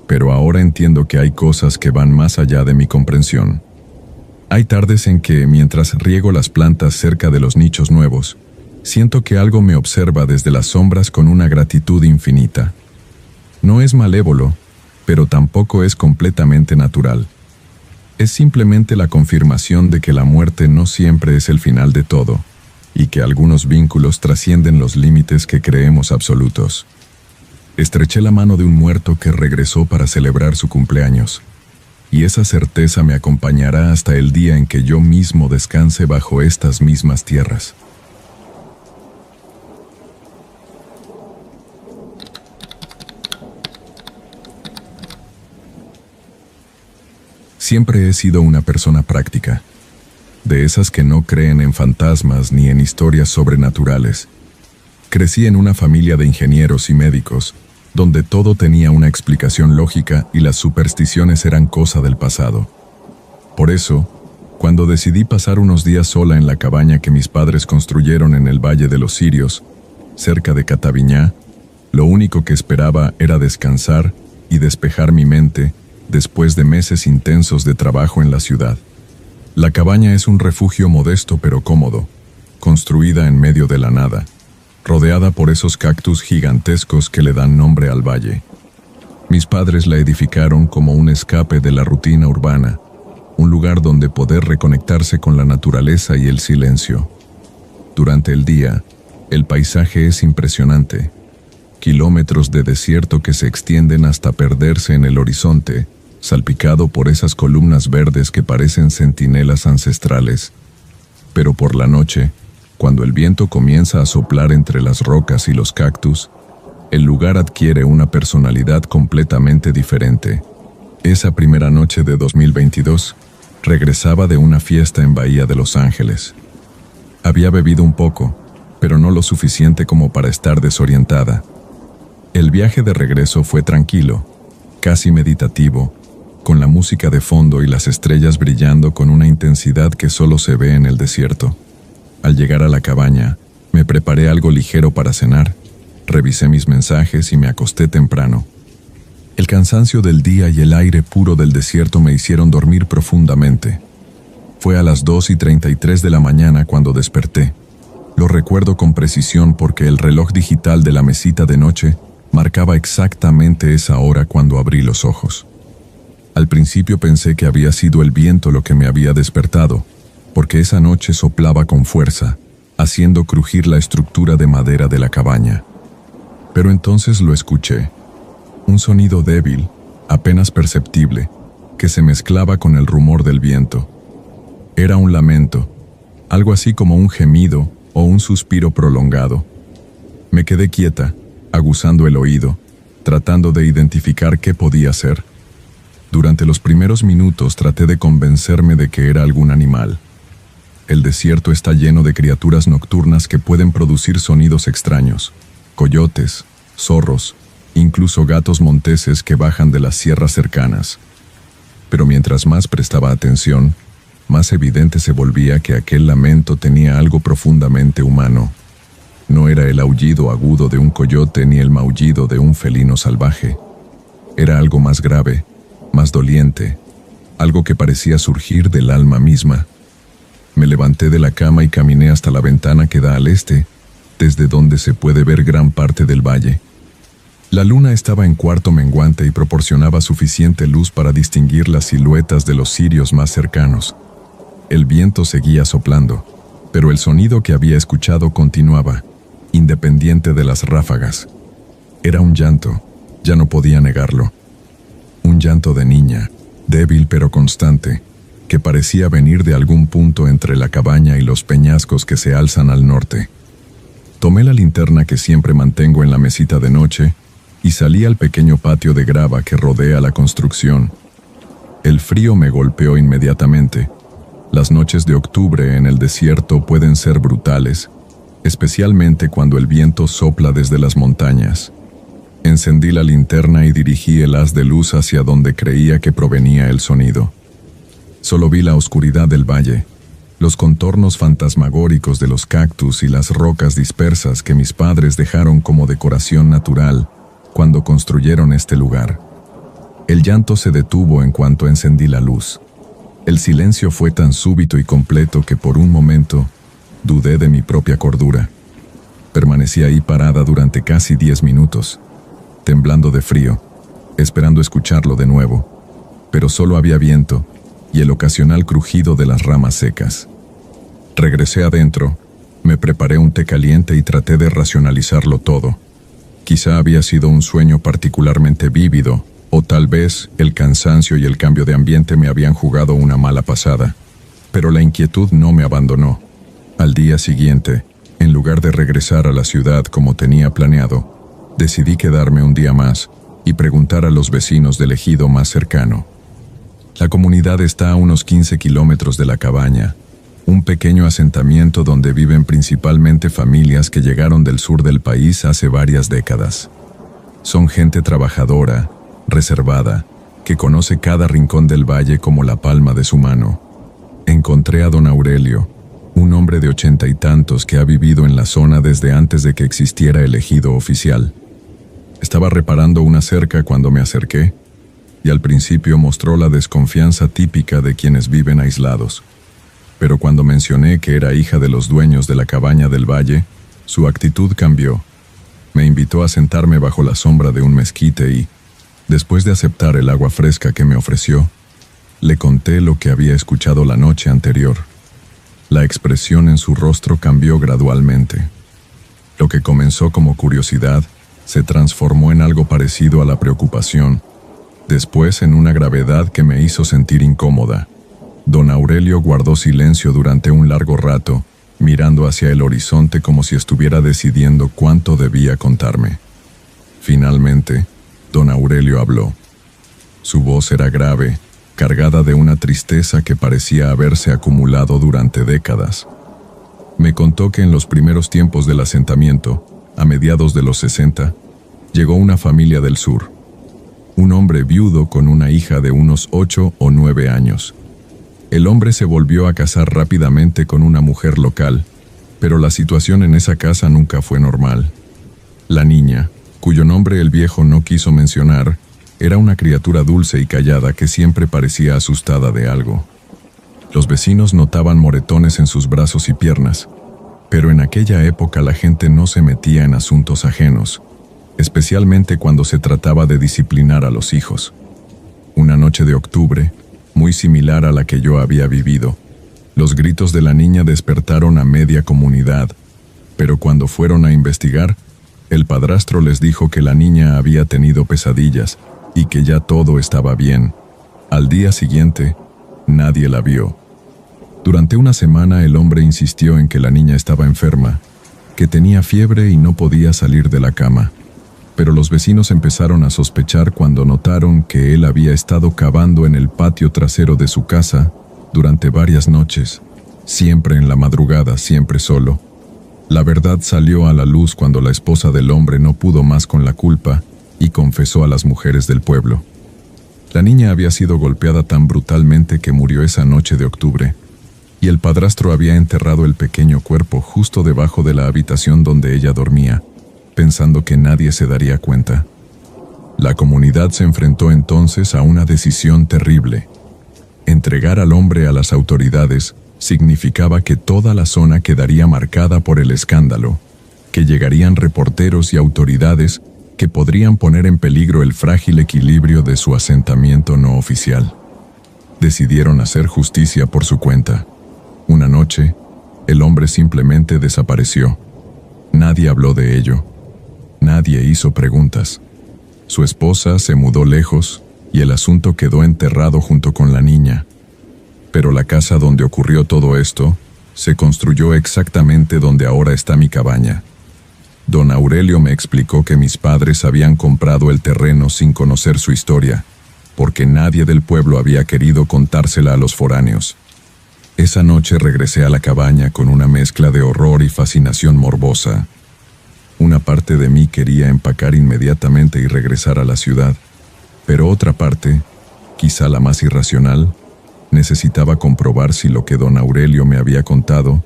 pero ahora entiendo que hay cosas que van más allá de mi comprensión. Hay tardes en que, mientras riego las plantas cerca de los nichos nuevos, siento que algo me observa desde las sombras con una gratitud infinita. No es malévolo, pero tampoco es completamente natural. Es simplemente la confirmación de que la muerte no siempre es el final de todo, y que algunos vínculos trascienden los límites que creemos absolutos. Estreché la mano de un muerto que regresó para celebrar su cumpleaños, y esa certeza me acompañará hasta el día en que yo mismo descanse bajo estas mismas tierras. Siempre he sido una persona práctica, de esas que no creen en fantasmas ni en historias sobrenaturales. Crecí en una familia de ingenieros y médicos, donde todo tenía una explicación lógica y las supersticiones eran cosa del pasado. Por eso, cuando decidí pasar unos días sola en la cabaña que mis padres construyeron en el Valle de los Cirios, cerca de Cataviñá, lo único que esperaba era descansar y despejar mi mente después de meses intensos de trabajo en la ciudad. La cabaña es un refugio modesto pero cómodo, construida en medio de la nada, rodeada por esos cactus gigantescos que le dan nombre al valle. Mis padres la edificaron como un escape de la rutina urbana, un lugar donde poder reconectarse con la naturaleza y el silencio. Durante el día, el paisaje es impresionante. Kilómetros de desierto que se extienden hasta perderse en el horizonte, salpicado por esas columnas verdes que parecen centinelas ancestrales. Pero por la noche, cuando el viento comienza a soplar entre las rocas y los cactus, el lugar adquiere una personalidad completamente diferente. Esa primera noche de 2022, regresaba de una fiesta en Bahía de Los Ángeles. Había bebido un poco, pero no lo suficiente como para estar desorientada. El viaje de regreso fue tranquilo, casi meditativo, con la música de fondo y las estrellas brillando con una intensidad que solo se ve en el desierto. Al llegar a la cabaña, me preparé algo ligero para cenar, revisé mis mensajes y me acosté temprano. El cansancio del día y el aire puro del desierto me hicieron dormir profundamente. Fue a las 2:33 de la mañana cuando desperté. Lo recuerdo con precisión porque el reloj digital de la mesita de noche marcaba exactamente esa hora cuando abrí los ojos. Al principio pensé que había sido el viento lo que me había despertado, porque esa noche soplaba con fuerza, haciendo crujir la estructura de madera de la cabaña. Pero entonces lo escuché. Un sonido débil, apenas perceptible, que se mezclaba con el rumor del viento. Era un lamento, algo así como un gemido o un suspiro prolongado. Me quedé quieta, aguzando el oído, tratando de identificar qué podía ser. Durante los primeros minutos traté de convencerme de que era algún animal. El desierto está lleno de criaturas nocturnas que pueden producir sonidos extraños. Coyotes, zorros, incluso gatos monteses que bajan de las sierras cercanas. Pero mientras más prestaba atención, más evidente se volvía que aquel lamento tenía algo profundamente humano. No era el aullido agudo de un coyote ni el maullido de un felino salvaje. Era algo más grave, más doliente, algo que parecía surgir del alma misma. Me levanté de la cama y caminé hasta la ventana que da al este, desde donde se puede ver gran parte del valle. La luna estaba en cuarto menguante y proporcionaba suficiente luz para distinguir las siluetas de los cirios más cercanos. El viento seguía soplando, pero el sonido que había escuchado continuaba, independiente de las ráfagas. Era un llanto, ya no podía negarlo. Un llanto de niña, débil pero constante, que parecía venir de algún punto entre la cabaña y los peñascos que se alzan al norte. Tomé la linterna que siempre mantengo en la mesita de noche y salí al pequeño patio de grava que rodea la construcción. El frío me golpeó inmediatamente. Las noches de octubre en el desierto pueden ser brutales, especialmente cuando el viento sopla desde las montañas. Encendí la linterna y dirigí el haz de luz hacia donde creía que provenía el sonido. Solo vi la oscuridad del valle, los contornos fantasmagóricos de los cactus y las rocas dispersas que mis padres dejaron como decoración natural cuando construyeron este lugar. El llanto se detuvo en cuanto encendí la luz. El silencio fue tan súbito y completo que por un momento dudé de mi propia cordura. Permanecí ahí parada durante casi 10 minutos, temblando de frío, esperando escucharlo de nuevo, pero solo había viento y el ocasional crujido de las ramas secas. Regresé adentro, me preparé un té caliente y traté de racionalizarlo todo. Quizá había sido un sueño particularmente vívido, o tal vez el cansancio y el cambio de ambiente me habían jugado una mala pasada. Pero la inquietud no me abandonó. Al día siguiente, en lugar de regresar a la ciudad como tenía planeado, decidí quedarme un día más y preguntar a los vecinos del ejido más cercano. La comunidad está a unos 15 kilómetros de la cabaña, un pequeño asentamiento donde viven principalmente familias que llegaron del sur del país hace varias décadas. Son gente trabajadora, reservada, que conoce cada rincón del valle como la palma de su mano. Encontré a don Aurelio, un hombre de 80 y tantos que ha vivido en la zona desde antes de que existiera el ejido oficial. Estaba reparando una cerca cuando me acerqué, y al principio mostró la desconfianza típica de quienes viven aislados. Pero cuando mencioné que era hija de los dueños de la cabaña del valle, su actitud cambió. Me invitó a sentarme bajo la sombra de un mezquite y, después de aceptar el agua fresca que me ofreció, le conté lo que había escuchado la noche anterior. La expresión en su rostro cambió gradualmente. Lo que comenzó como curiosidad se transformó en algo parecido a la preocupación, después en una gravedad que me hizo sentir incómoda. Don Aurelio guardó silencio durante un largo rato, mirando hacia el horizonte como si estuviera decidiendo cuánto debía contarme. Finalmente, don Aurelio habló. Su voz era grave, cargada de una tristeza que parecía haberse acumulado durante décadas. Me contó que en los primeros tiempos del asentamiento, a mediados de los 60, llegó una familia del sur. Un hombre viudo con una hija de unos 8 o 9 años. El hombre se volvió a casar rápidamente con una mujer local, pero la situación en esa casa nunca fue normal. La niña, cuyo nombre el viejo no quiso mencionar, era una criatura dulce y callada que siempre parecía asustada de algo. Los vecinos notaban moretones en sus brazos y piernas, pero en aquella época la gente no se metía en asuntos ajenos, especialmente cuando se trataba de disciplinar a los hijos. Una noche de octubre, muy similar a la que yo había vivido, los gritos de la niña despertaron a media comunidad, pero cuando fueron a investigar, el padrastro les dijo que la niña había tenido pesadillas y que ya todo estaba bien. Al día siguiente, nadie la vio. Durante una semana el hombre insistió en que la niña estaba enferma, que tenía fiebre y no podía salir de la cama. Pero los vecinos empezaron a sospechar cuando notaron que él había estado cavando en el patio trasero de su casa durante varias noches, siempre en la madrugada, siempre solo. La verdad salió a la luz cuando la esposa del hombre no pudo más con la culpa y confesó a las mujeres del pueblo. La niña había sido golpeada tan brutalmente que murió esa noche de octubre, y el padrastro había enterrado el pequeño cuerpo justo debajo de la habitación donde ella dormía, pensando que nadie se daría cuenta. La comunidad se enfrentó entonces a una decisión terrible. Entregar al hombre a las autoridades significaba que toda la zona quedaría marcada por el escándalo, que llegarían reporteros y autoridades que podrían poner en peligro el frágil equilibrio de su asentamiento no oficial. Decidieron hacer justicia por su cuenta. Una noche, el hombre simplemente desapareció. Nadie habló de ello. Nadie hizo preguntas. Su esposa se mudó lejos y el asunto quedó enterrado junto con la niña. Pero la casa donde ocurrió todo esto se construyó exactamente donde ahora está mi cabaña. Don Aurelio me explicó que mis padres habían comprado el terreno sin conocer su historia, porque nadie del pueblo había querido contársela a los foráneos. Esa noche regresé a la cabaña con una mezcla de horror y fascinación morbosa. Una parte de mí quería empacar inmediatamente y regresar a la ciudad, pero otra parte, quizá la más irracional, necesitaba comprobar si lo que don Aurelio me había contado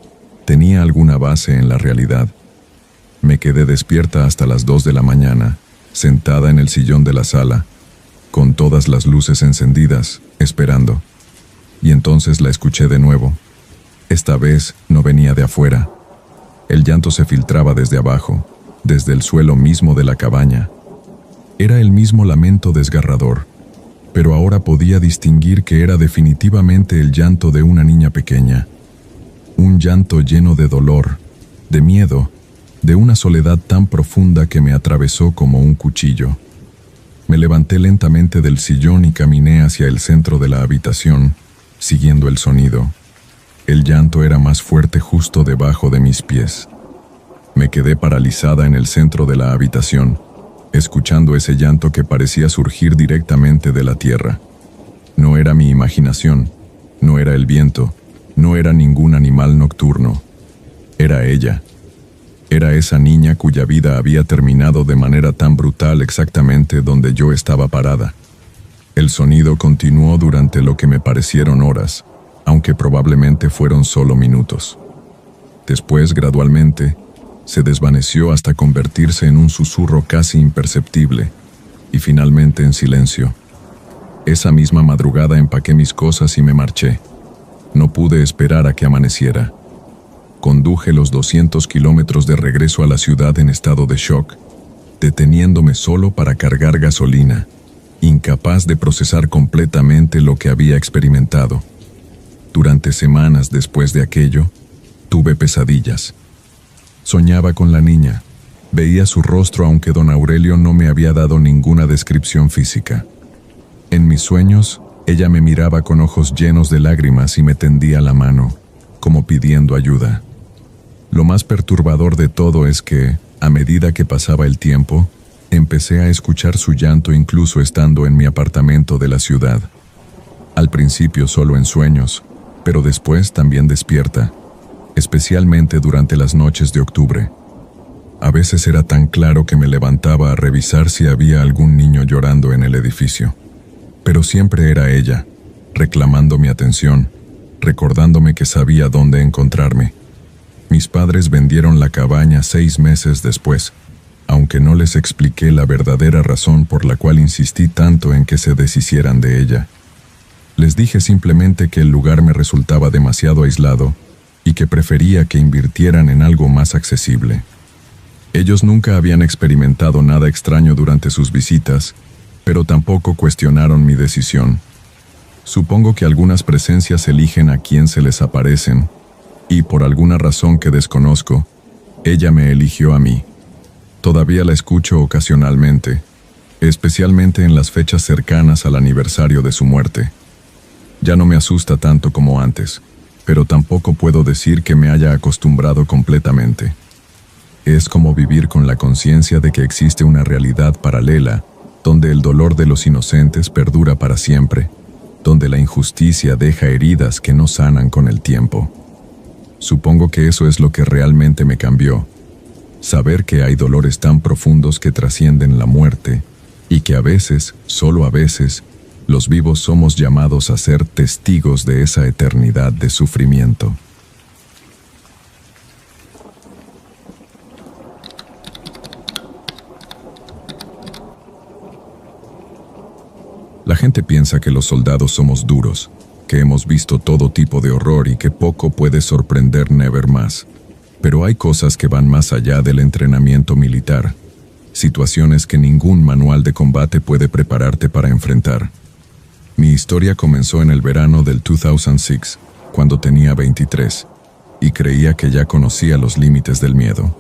tenía alguna base en la realidad. Me quedé despierta hasta las 2 de la mañana, sentada en el sillón de la sala, con todas las luces encendidas, esperando. Y entonces la escuché de nuevo. Esta vez no venía de afuera. El llanto se filtraba desde abajo, desde el suelo mismo de la cabaña. Era el mismo lamento desgarrador, pero ahora podía distinguir que era definitivamente el llanto de una niña pequeña. Un llanto lleno de dolor, de miedo, de una soledad tan profunda que me atravesó como un cuchillo. Me levanté lentamente del sillón y caminé hacia el centro de la habitación, siguiendo el sonido. El llanto era más fuerte justo debajo de mis pies. Me quedé paralizada en el centro de la habitación, escuchando ese llanto que parecía surgir directamente de la tierra. No era mi imaginación, no era el viento, no era ningún animal nocturno. Era ella. Era esa niña cuya vida había terminado de manera tan brutal exactamente donde yo estaba parada. El sonido continuó durante lo que me parecieron horas, aunque probablemente fueron solo minutos. Después, gradualmente, se desvaneció hasta convertirse en un susurro casi imperceptible, y finalmente en silencio. Esa misma madrugada empaqué mis cosas y me marché. No pude esperar a que amaneciera. Conduje los 200 kilómetros de regreso a la ciudad en estado de shock, deteniéndome solo para cargar gasolina, incapaz de procesar completamente lo que había experimentado. Durante semanas después de aquello, tuve pesadillas. Soñaba con la niña. Veía su rostro aunque don Aurelio no me había dado ninguna descripción física. En mis sueños, ella me miraba con ojos llenos de lágrimas y me tendía la mano, como pidiendo ayuda. Lo más perturbador de todo es que, a medida que pasaba el tiempo, empecé a escuchar su llanto incluso estando en mi apartamento de la ciudad. Al principio solo en sueños, pero después también despierta, especialmente durante las noches de octubre. A veces era tan claro que me levantaba a revisar si había algún niño llorando en el edificio. Pero siempre era ella, reclamando mi atención, recordándome que sabía dónde encontrarme. Mis padres vendieron la cabaña 6 meses después, aunque no les expliqué la verdadera razón por la cual insistí tanto en que se deshicieran de ella. Les dije simplemente que el lugar me resultaba demasiado aislado y que prefería que invirtieran en algo más accesible. Ellos nunca habían experimentado nada extraño durante sus visitas, pero tampoco cuestionaron mi decisión. Supongo que algunas presencias eligen a quien se les aparecen, y por alguna razón que desconozco, ella me eligió a mí. Todavía la escucho ocasionalmente, especialmente en las fechas cercanas al aniversario de su muerte. Ya no me asusta tanto como antes, pero tampoco puedo decir que me haya acostumbrado completamente. Es como vivir con la conciencia de que existe una realidad paralela, donde el dolor de los inocentes perdura para siempre, donde la injusticia deja heridas que no sanan con el tiempo. Supongo que eso es lo que realmente me cambió. Saber que hay dolores tan profundos que trascienden la muerte, y que a veces, solo a veces, los vivos somos llamados a ser testigos de esa eternidad de sufrimiento. La gente piensa que los soldados somos duros, que hemos visto todo tipo de horror y que poco puede sorprender never más. Pero hay cosas que van más allá del entrenamiento militar, situaciones que ningún manual de combate puede prepararte para enfrentar. Mi historia comenzó en el verano del 2006, cuando tenía 23, y creía que ya conocía los límites del miedo.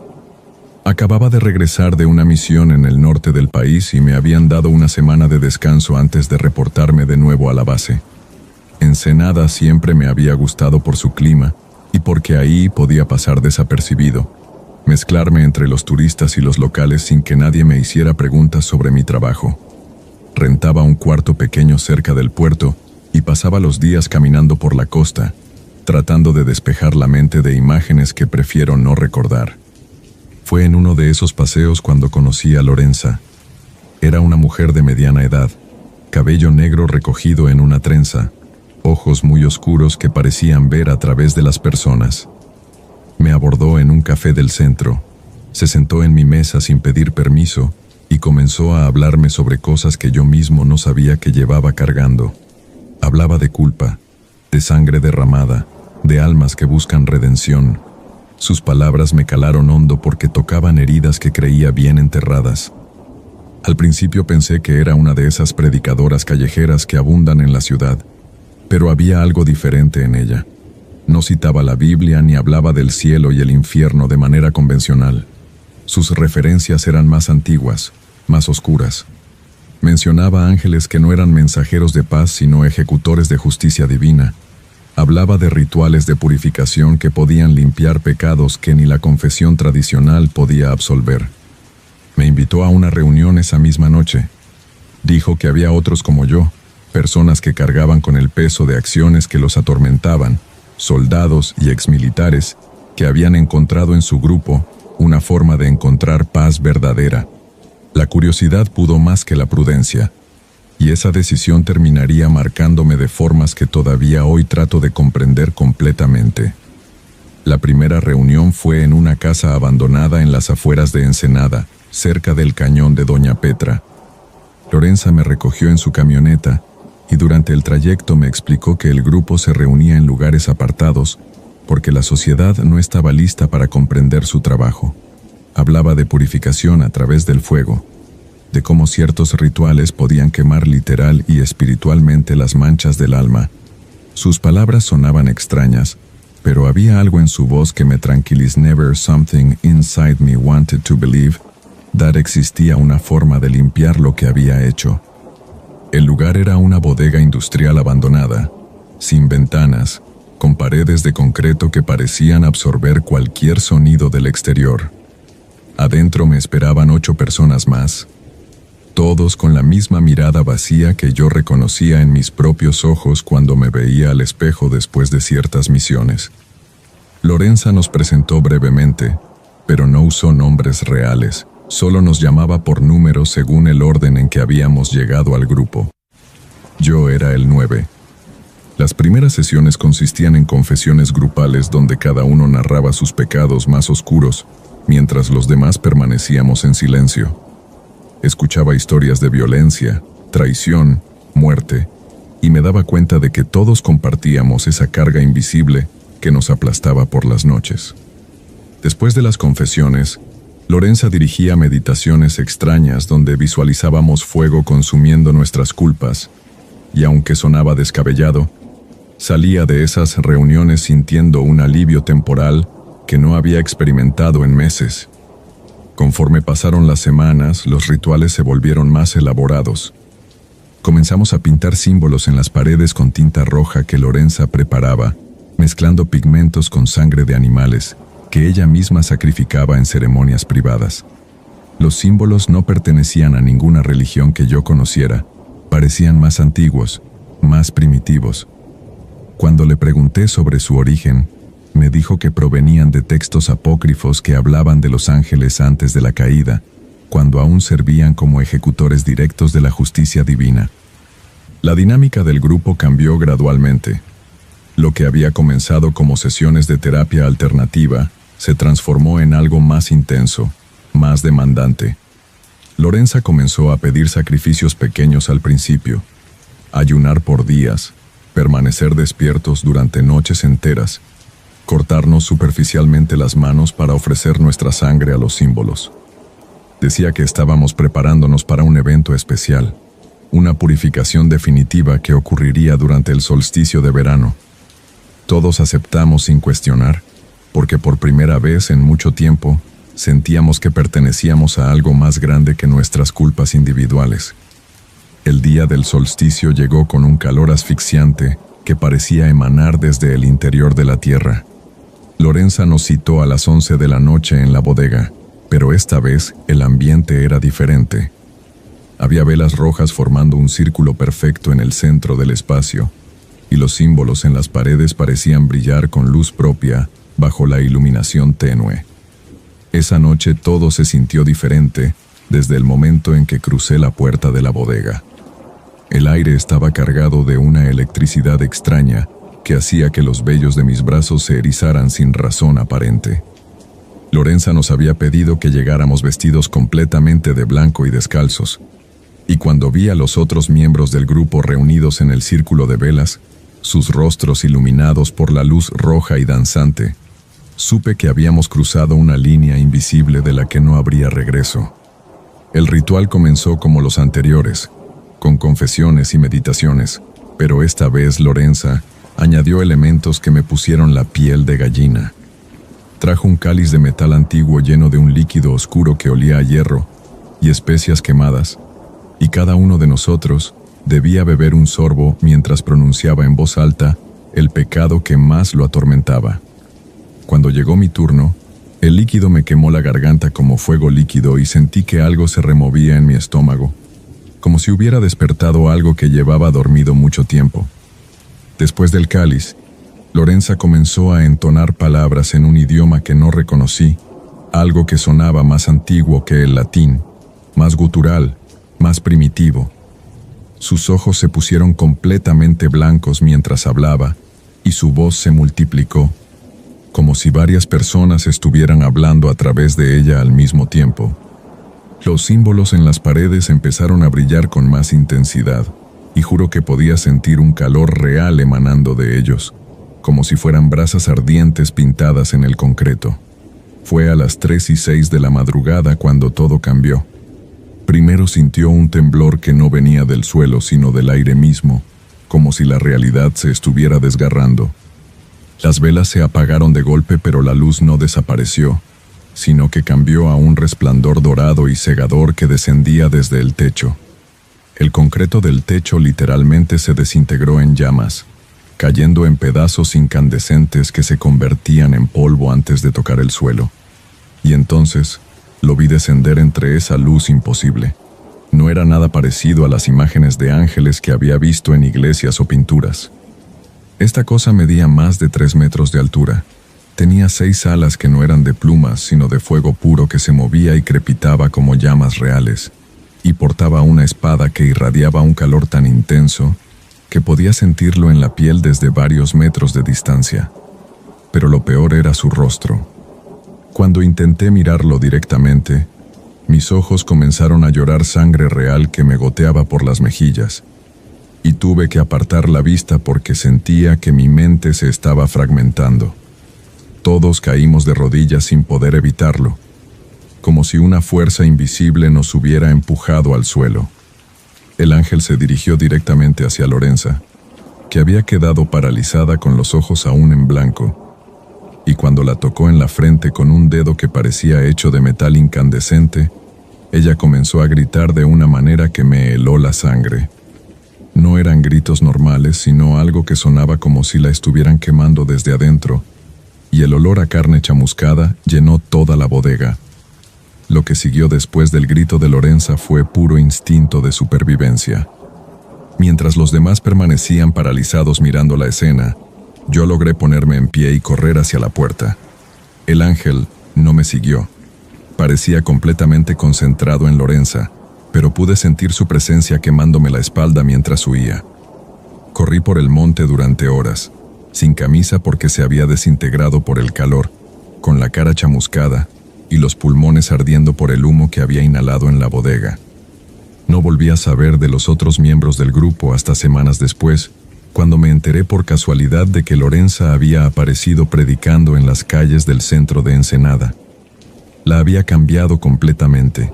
Acababa de regresar de una misión en el norte del país y me habían dado una semana de descanso antes de reportarme de nuevo a la base. Ensenada siempre me había gustado por su clima y porque ahí podía pasar desapercibido, mezclarme entre los turistas y los locales sin que nadie me hiciera preguntas sobre mi trabajo. Rentaba un cuarto pequeño cerca del puerto y pasaba los días caminando por la costa, tratando de despejar la mente de imágenes que prefiero no recordar. Fue en uno de esos paseos cuando conocí a Lorenza. Era una mujer de mediana edad, cabello negro recogido en una trenza, ojos muy oscuros que parecían ver a través de las personas. Me abordó en un café del centro, se sentó en mi mesa sin pedir permiso y comenzó a hablarme sobre cosas que yo mismo no sabía que llevaba cargando. Hablaba de culpa, de sangre derramada, de almas que buscan redención. Sus palabras me calaron hondo porque tocaban heridas que creía bien enterradas. Al principio pensé que era una de esas predicadoras callejeras que abundan en la ciudad, pero había algo diferente en ella. No citaba la Biblia ni hablaba del cielo y el infierno de manera convencional. Sus referencias eran más antiguas, más oscuras. Mencionaba ángeles que no eran mensajeros de paz sino ejecutores de justicia divina. Hablaba de rituales de purificación que podían limpiar pecados que ni la confesión tradicional podía absolver. Me invitó a una reunión esa misma noche. Dijo que había otros como yo, personas que cargaban con el peso de acciones que los atormentaban, soldados y exmilitares que habían encontrado en su grupo una forma de encontrar paz verdadera. La curiosidad pudo más que la prudencia, y esa decisión terminaría marcándome de formas que todavía hoy trato de comprender completamente. La primera reunión fue en una casa abandonada en las afueras de Ensenada, cerca del cañón de Doña Petra. Lorenza me recogió en su camioneta y durante el trayecto me explicó que el grupo se reunía en lugares apartados porque la sociedad no estaba lista para comprender su trabajo. Hablaba de purificación a través del fuego, de cómo ciertos rituales podían quemar literal y espiritualmente las manchas del alma. Sus palabras sonaban extrañas, pero había algo en su voz que me tranquilizó. Never something inside me wanted to believe that existía una forma de limpiar lo que había hecho. El lugar era una bodega industrial abandonada, sin ventanas, con paredes de concreto que parecían absorber cualquier sonido del exterior. Adentro me esperaban 8 personas más, todos con la misma mirada vacía que yo reconocía en mis propios ojos cuando me veía al espejo después de ciertas misiones. Lorenza nos presentó brevemente, pero no usó nombres reales, solo nos llamaba por números según el orden en que habíamos llegado al grupo. Yo era el 9. Las primeras sesiones consistían en confesiones grupales donde cada uno narraba sus pecados más oscuros, mientras los demás permanecíamos en silencio. Escuchaba historias de violencia, traición, muerte, y me daba cuenta de que todos compartíamos esa carga invisible que nos aplastaba por las noches. Después de las confesiones, Lorenza dirigía meditaciones extrañas donde visualizábamos fuego consumiendo nuestras culpas, y aunque sonaba descabellado, salía de esas reuniones sintiendo un alivio temporal que no había experimentado en meses. Conforme pasaron las semanas, los rituales se volvieron más elaborados. Comenzamos a pintar símbolos en las paredes con tinta roja que Lorenza preparaba, mezclando pigmentos con sangre de animales que ella misma sacrificaba en ceremonias privadas. Los símbolos no pertenecían a ninguna religión que yo conociera, parecían más antiguos, más primitivos. Cuando le pregunté sobre su origen, me dijo que provenían de textos apócrifos que hablaban de los ángeles antes de la caída, cuando aún servían como ejecutores directos de la justicia divina. La dinámica del grupo cambió gradualmente. Lo que había comenzado como sesiones de terapia alternativa se transformó en algo más intenso, más demandante. Lorenza comenzó a pedir sacrificios pequeños al principio, ayunar por días, permanecer despiertos durante noches enteras, cortarnos superficialmente las manos para ofrecer nuestra sangre a los símbolos. Decía que estábamos preparándonos para un evento especial, una purificación definitiva que ocurriría durante el solsticio de verano. Todos aceptamos sin cuestionar, porque por primera vez en mucho tiempo sentíamos que pertenecíamos a algo más grande que nuestras culpas individuales. El día del solsticio llegó con un calor asfixiante que parecía emanar desde el interior de la tierra. Lorenza nos citó a las 11 de la noche en la bodega, pero esta vez el ambiente era diferente. Había velas rojas formando un círculo perfecto en el centro del espacio, y los símbolos en las paredes parecían brillar con luz propia bajo la iluminación tenue. Esa noche todo se sintió diferente desde el momento en que crucé la puerta de la bodega. El aire estaba cargado de una electricidad extraña que hacía que los vellos de mis brazos se erizaran sin razón aparente. Lorenza nos había pedido que llegáramos vestidos completamente de blanco y descalzos, y cuando vi a los otros miembros del grupo reunidos en el círculo de velas, sus rostros iluminados por la luz roja y danzante, supe que habíamos cruzado una línea invisible de la que no habría regreso. El ritual comenzó como los anteriores, con confesiones y meditaciones, pero esta vez Lorenza añadió elementos que me pusieron la piel de gallina. Trajo un cáliz de metal antiguo lleno de un líquido oscuro que olía a hierro y especias quemadas, y cada uno de nosotros debía beber un sorbo mientras pronunciaba en voz alta el pecado que más lo atormentaba. Cuando llegó mi turno, el líquido me quemó la garganta como fuego líquido y sentí que algo se removía en mi estómago, como si hubiera despertado algo que llevaba dormido mucho tiempo. Después del cáliz, Lorenza comenzó a entonar palabras en un idioma que no reconocí, algo que sonaba más antiguo que el latín, más gutural, más primitivo. Sus ojos se pusieron completamente blancos mientras hablaba, y su voz se multiplicó. como si varias personas estuvieran hablando a través de ella al mismo tiempo. Los símbolos en las paredes empezaron a brillar con más intensidad, y juro que podía sentir un calor real emanando de ellos, como si fueran brasas ardientes pintadas en el concreto. Fue a las 3:06 de la madrugada cuando todo cambió. Primero sintió un temblor que no venía del suelo sino del aire mismo, como si la realidad se estuviera desgarrando. Las velas se apagaron de golpe, pero la luz no desapareció, sino que cambió a un resplandor dorado y cegador que descendía desde el techo. El concreto del techo literalmente se desintegró en llamas, cayendo en pedazos incandescentes que se convertían en polvo antes de tocar el suelo. Y entonces lo vi descender entre esa luz imposible. No era nada parecido a las imágenes de ángeles que había visto en iglesias o pinturas. Esta cosa medía más de 3 metros de altura. Tenía 6 alas que no eran de plumas, sino de fuego puro que se movía y crepitaba como llamas reales, y portaba una espada que irradiaba un calor tan intenso que podía sentirlo en la piel desde varios metros de distancia. Pero lo peor era su rostro. Cuando intenté mirarlo directamente, mis ojos comenzaron a llorar sangre real que me goteaba por las mejillas, y tuve que apartar la vista porque sentía que mi mente se estaba fragmentando. Todos caímos de rodillas sin poder evitarlo, como si una fuerza invisible nos hubiera empujado al suelo. El ángel se dirigió directamente hacia Lorenza, que había quedado paralizada con los ojos aún en blanco, y cuando la tocó en la frente con un dedo que parecía hecho de metal incandescente, ella comenzó a gritar de una manera que me heló la sangre. No eran gritos normales, sino algo que sonaba como si la estuvieran quemando desde adentro, y el olor a carne chamuscada llenó toda la bodega. Lo que siguió después del grito de Lorenza fue puro instinto de supervivencia. Mientras los demás permanecían paralizados mirando la escena, yo logré ponerme en pie y correr hacia la puerta. El ángel no me siguió. Parecía completamente concentrado en Lorenza, pero pude sentir su presencia quemándome la espalda mientras huía. Corrí por el monte durante horas, sin camisa porque se había desintegrado por el calor, con la cara chamuscada y los pulmones ardiendo por el humo que había inhalado en la bodega. No volví a saber de los otros miembros del grupo hasta semanas después, cuando me enteré por casualidad de que Lorenza había aparecido predicando en las calles del centro de Ensenada. La había cambiado completamente.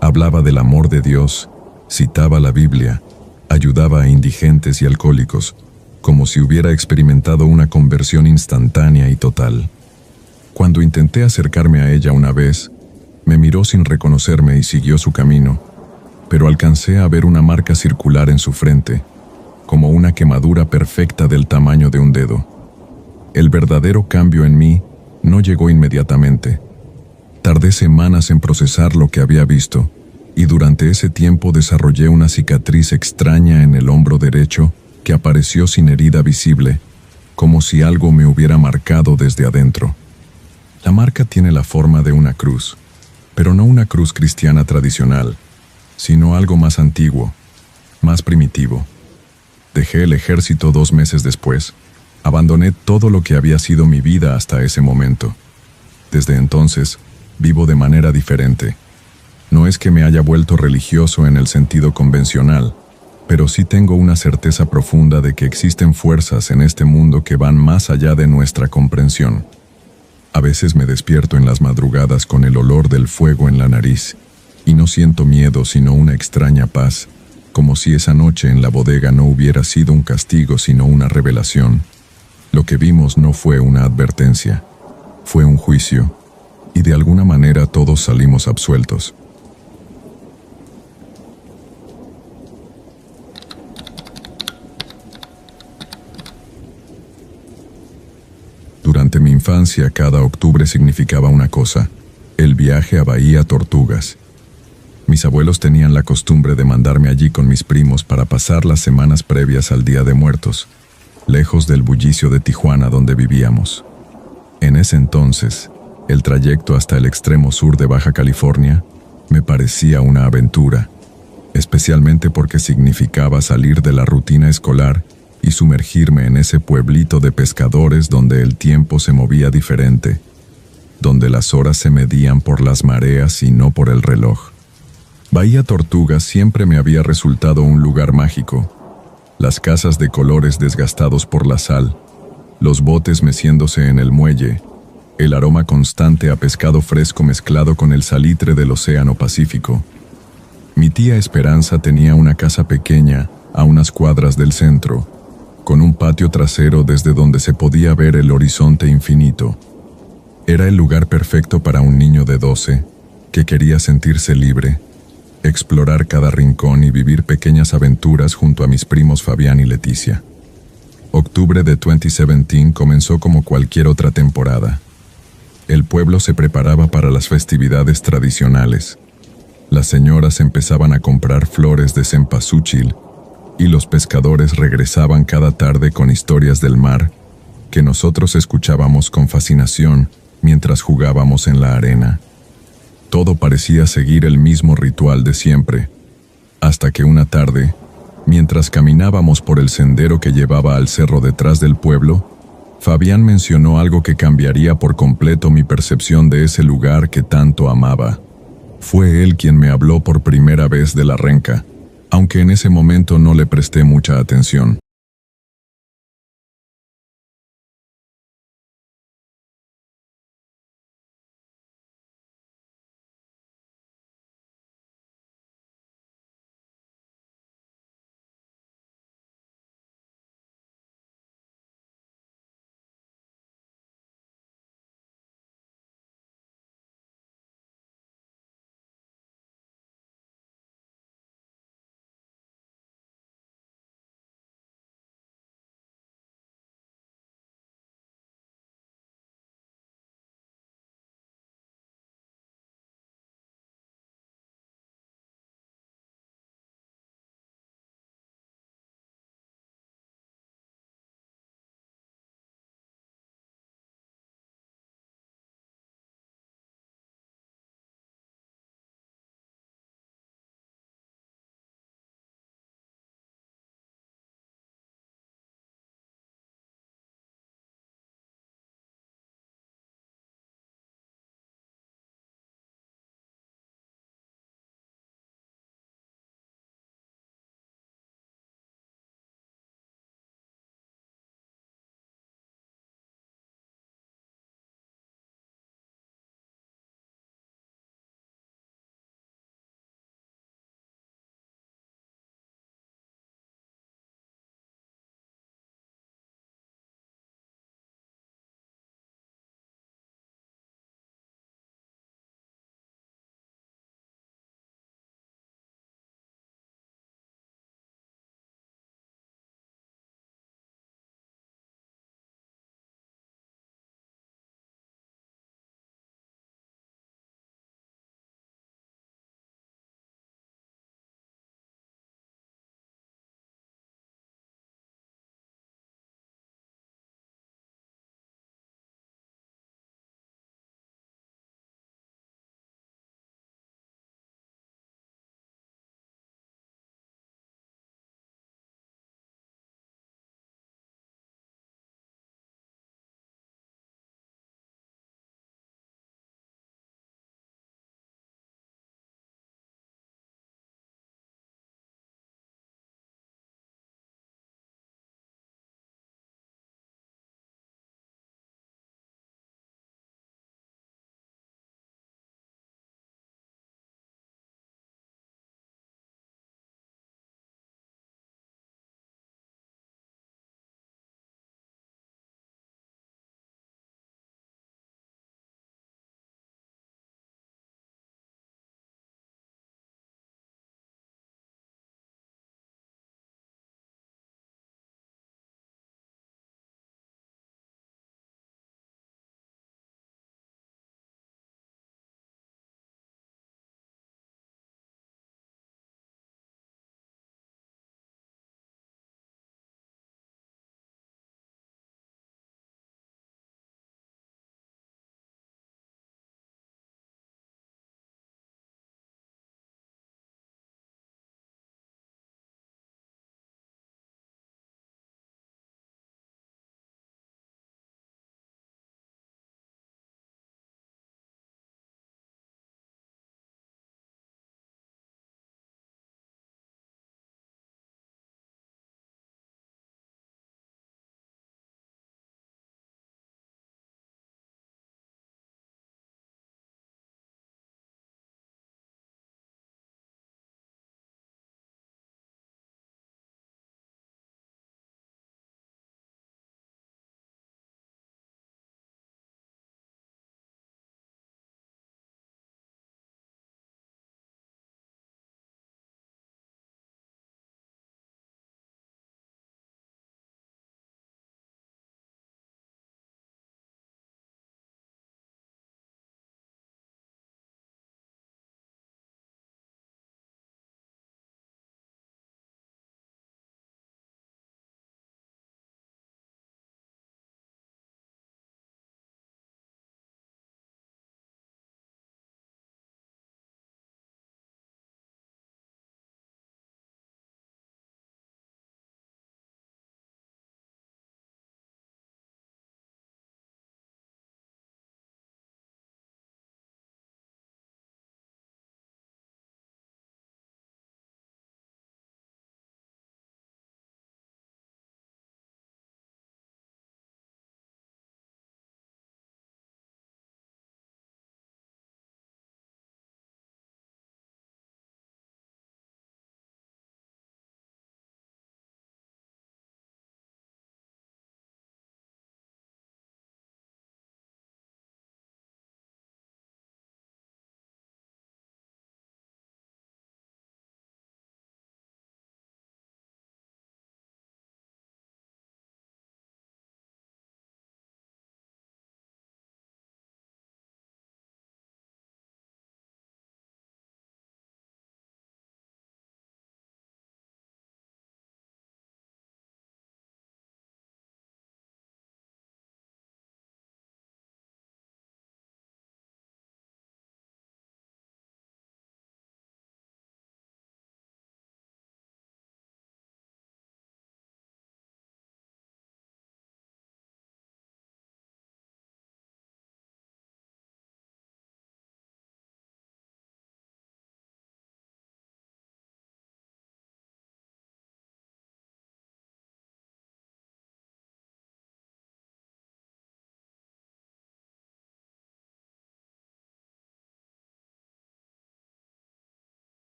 Hablaba del amor de Dios, citaba la Biblia, ayudaba a indigentes y alcohólicos, como si hubiera experimentado una conversión instantánea y total. Cuando intenté acercarme a ella una vez, me miró sin reconocerme y siguió su camino, pero alcancé a ver una marca circular en su frente, como una quemadura perfecta del tamaño de un dedo. El verdadero cambio en mí no llegó inmediatamente. Tardé semanas en procesar lo que había visto, y durante ese tiempo desarrollé una cicatriz extraña en el hombro derecho que apareció sin herida visible, como si algo me hubiera marcado desde adentro. La marca tiene la forma de una cruz, pero no una cruz cristiana tradicional, sino algo más antiguo, más primitivo. Dejé el ejército 2 meses después. Abandoné todo lo que había sido mi vida hasta ese momento. Desde entonces, vivo de manera diferente. No es que me haya vuelto religioso en el sentido convencional, pero sí tengo una certeza profunda de que existen fuerzas en este mundo que van más allá de nuestra comprensión. A veces me despierto en las madrugadas con el olor del fuego en la nariz, y no siento miedo sino una extraña paz, como si esa noche en la bodega no hubiera sido un castigo sino una revelación. Lo que vimos no fue una advertencia, fue un juicio, y de alguna manera todos salimos absueltos. Durante mi infancia, cada octubre significaba una cosa: el viaje a Bahía Tortugas. Mis abuelos tenían la costumbre de mandarme allí con mis primos para pasar las semanas previas al Día de Muertos, lejos del bullicio de Tijuana donde vivíamos. En ese entonces, el trayecto hasta el extremo sur de Baja California me parecía una aventura, especialmente porque significaba salir de la rutina escolar y sumergirme en ese pueblito de pescadores donde el tiempo se movía diferente, donde las horas se medían por las mareas y no por el reloj. Bahía Tortugas siempre me había resultado un lugar mágico. Las casas de colores desgastados por la sal, los botes meciéndose en el muelle, el aroma constante a pescado fresco mezclado con el salitre del Océano Pacífico. Mi tía Esperanza tenía una casa pequeña a unas cuadras del centro, con un patio trasero desde donde se podía ver el horizonte infinito. Era el lugar perfecto para un niño de 12 que quería sentirse libre, explorar cada rincón y vivir pequeñas aventuras junto a mis primos Fabián y Leticia. Octubre de 2017 comenzó como cualquier otra temporada. El pueblo se preparaba para las festividades tradicionales. Las señoras empezaban a comprar flores de cempasúchil y los pescadores regresaban cada tarde con historias del mar que nosotros escuchábamos con fascinación mientras jugábamos en la arena. Todo parecía seguir el mismo ritual de siempre, hasta que una tarde, mientras caminábamos por el sendero que llevaba al cerro detrás del pueblo, Fabián mencionó algo que cambiaría por completo mi percepción de ese lugar que tanto amaba. Fue él quien me habló por primera vez de la renca, aunque en ese momento no le presté mucha atención.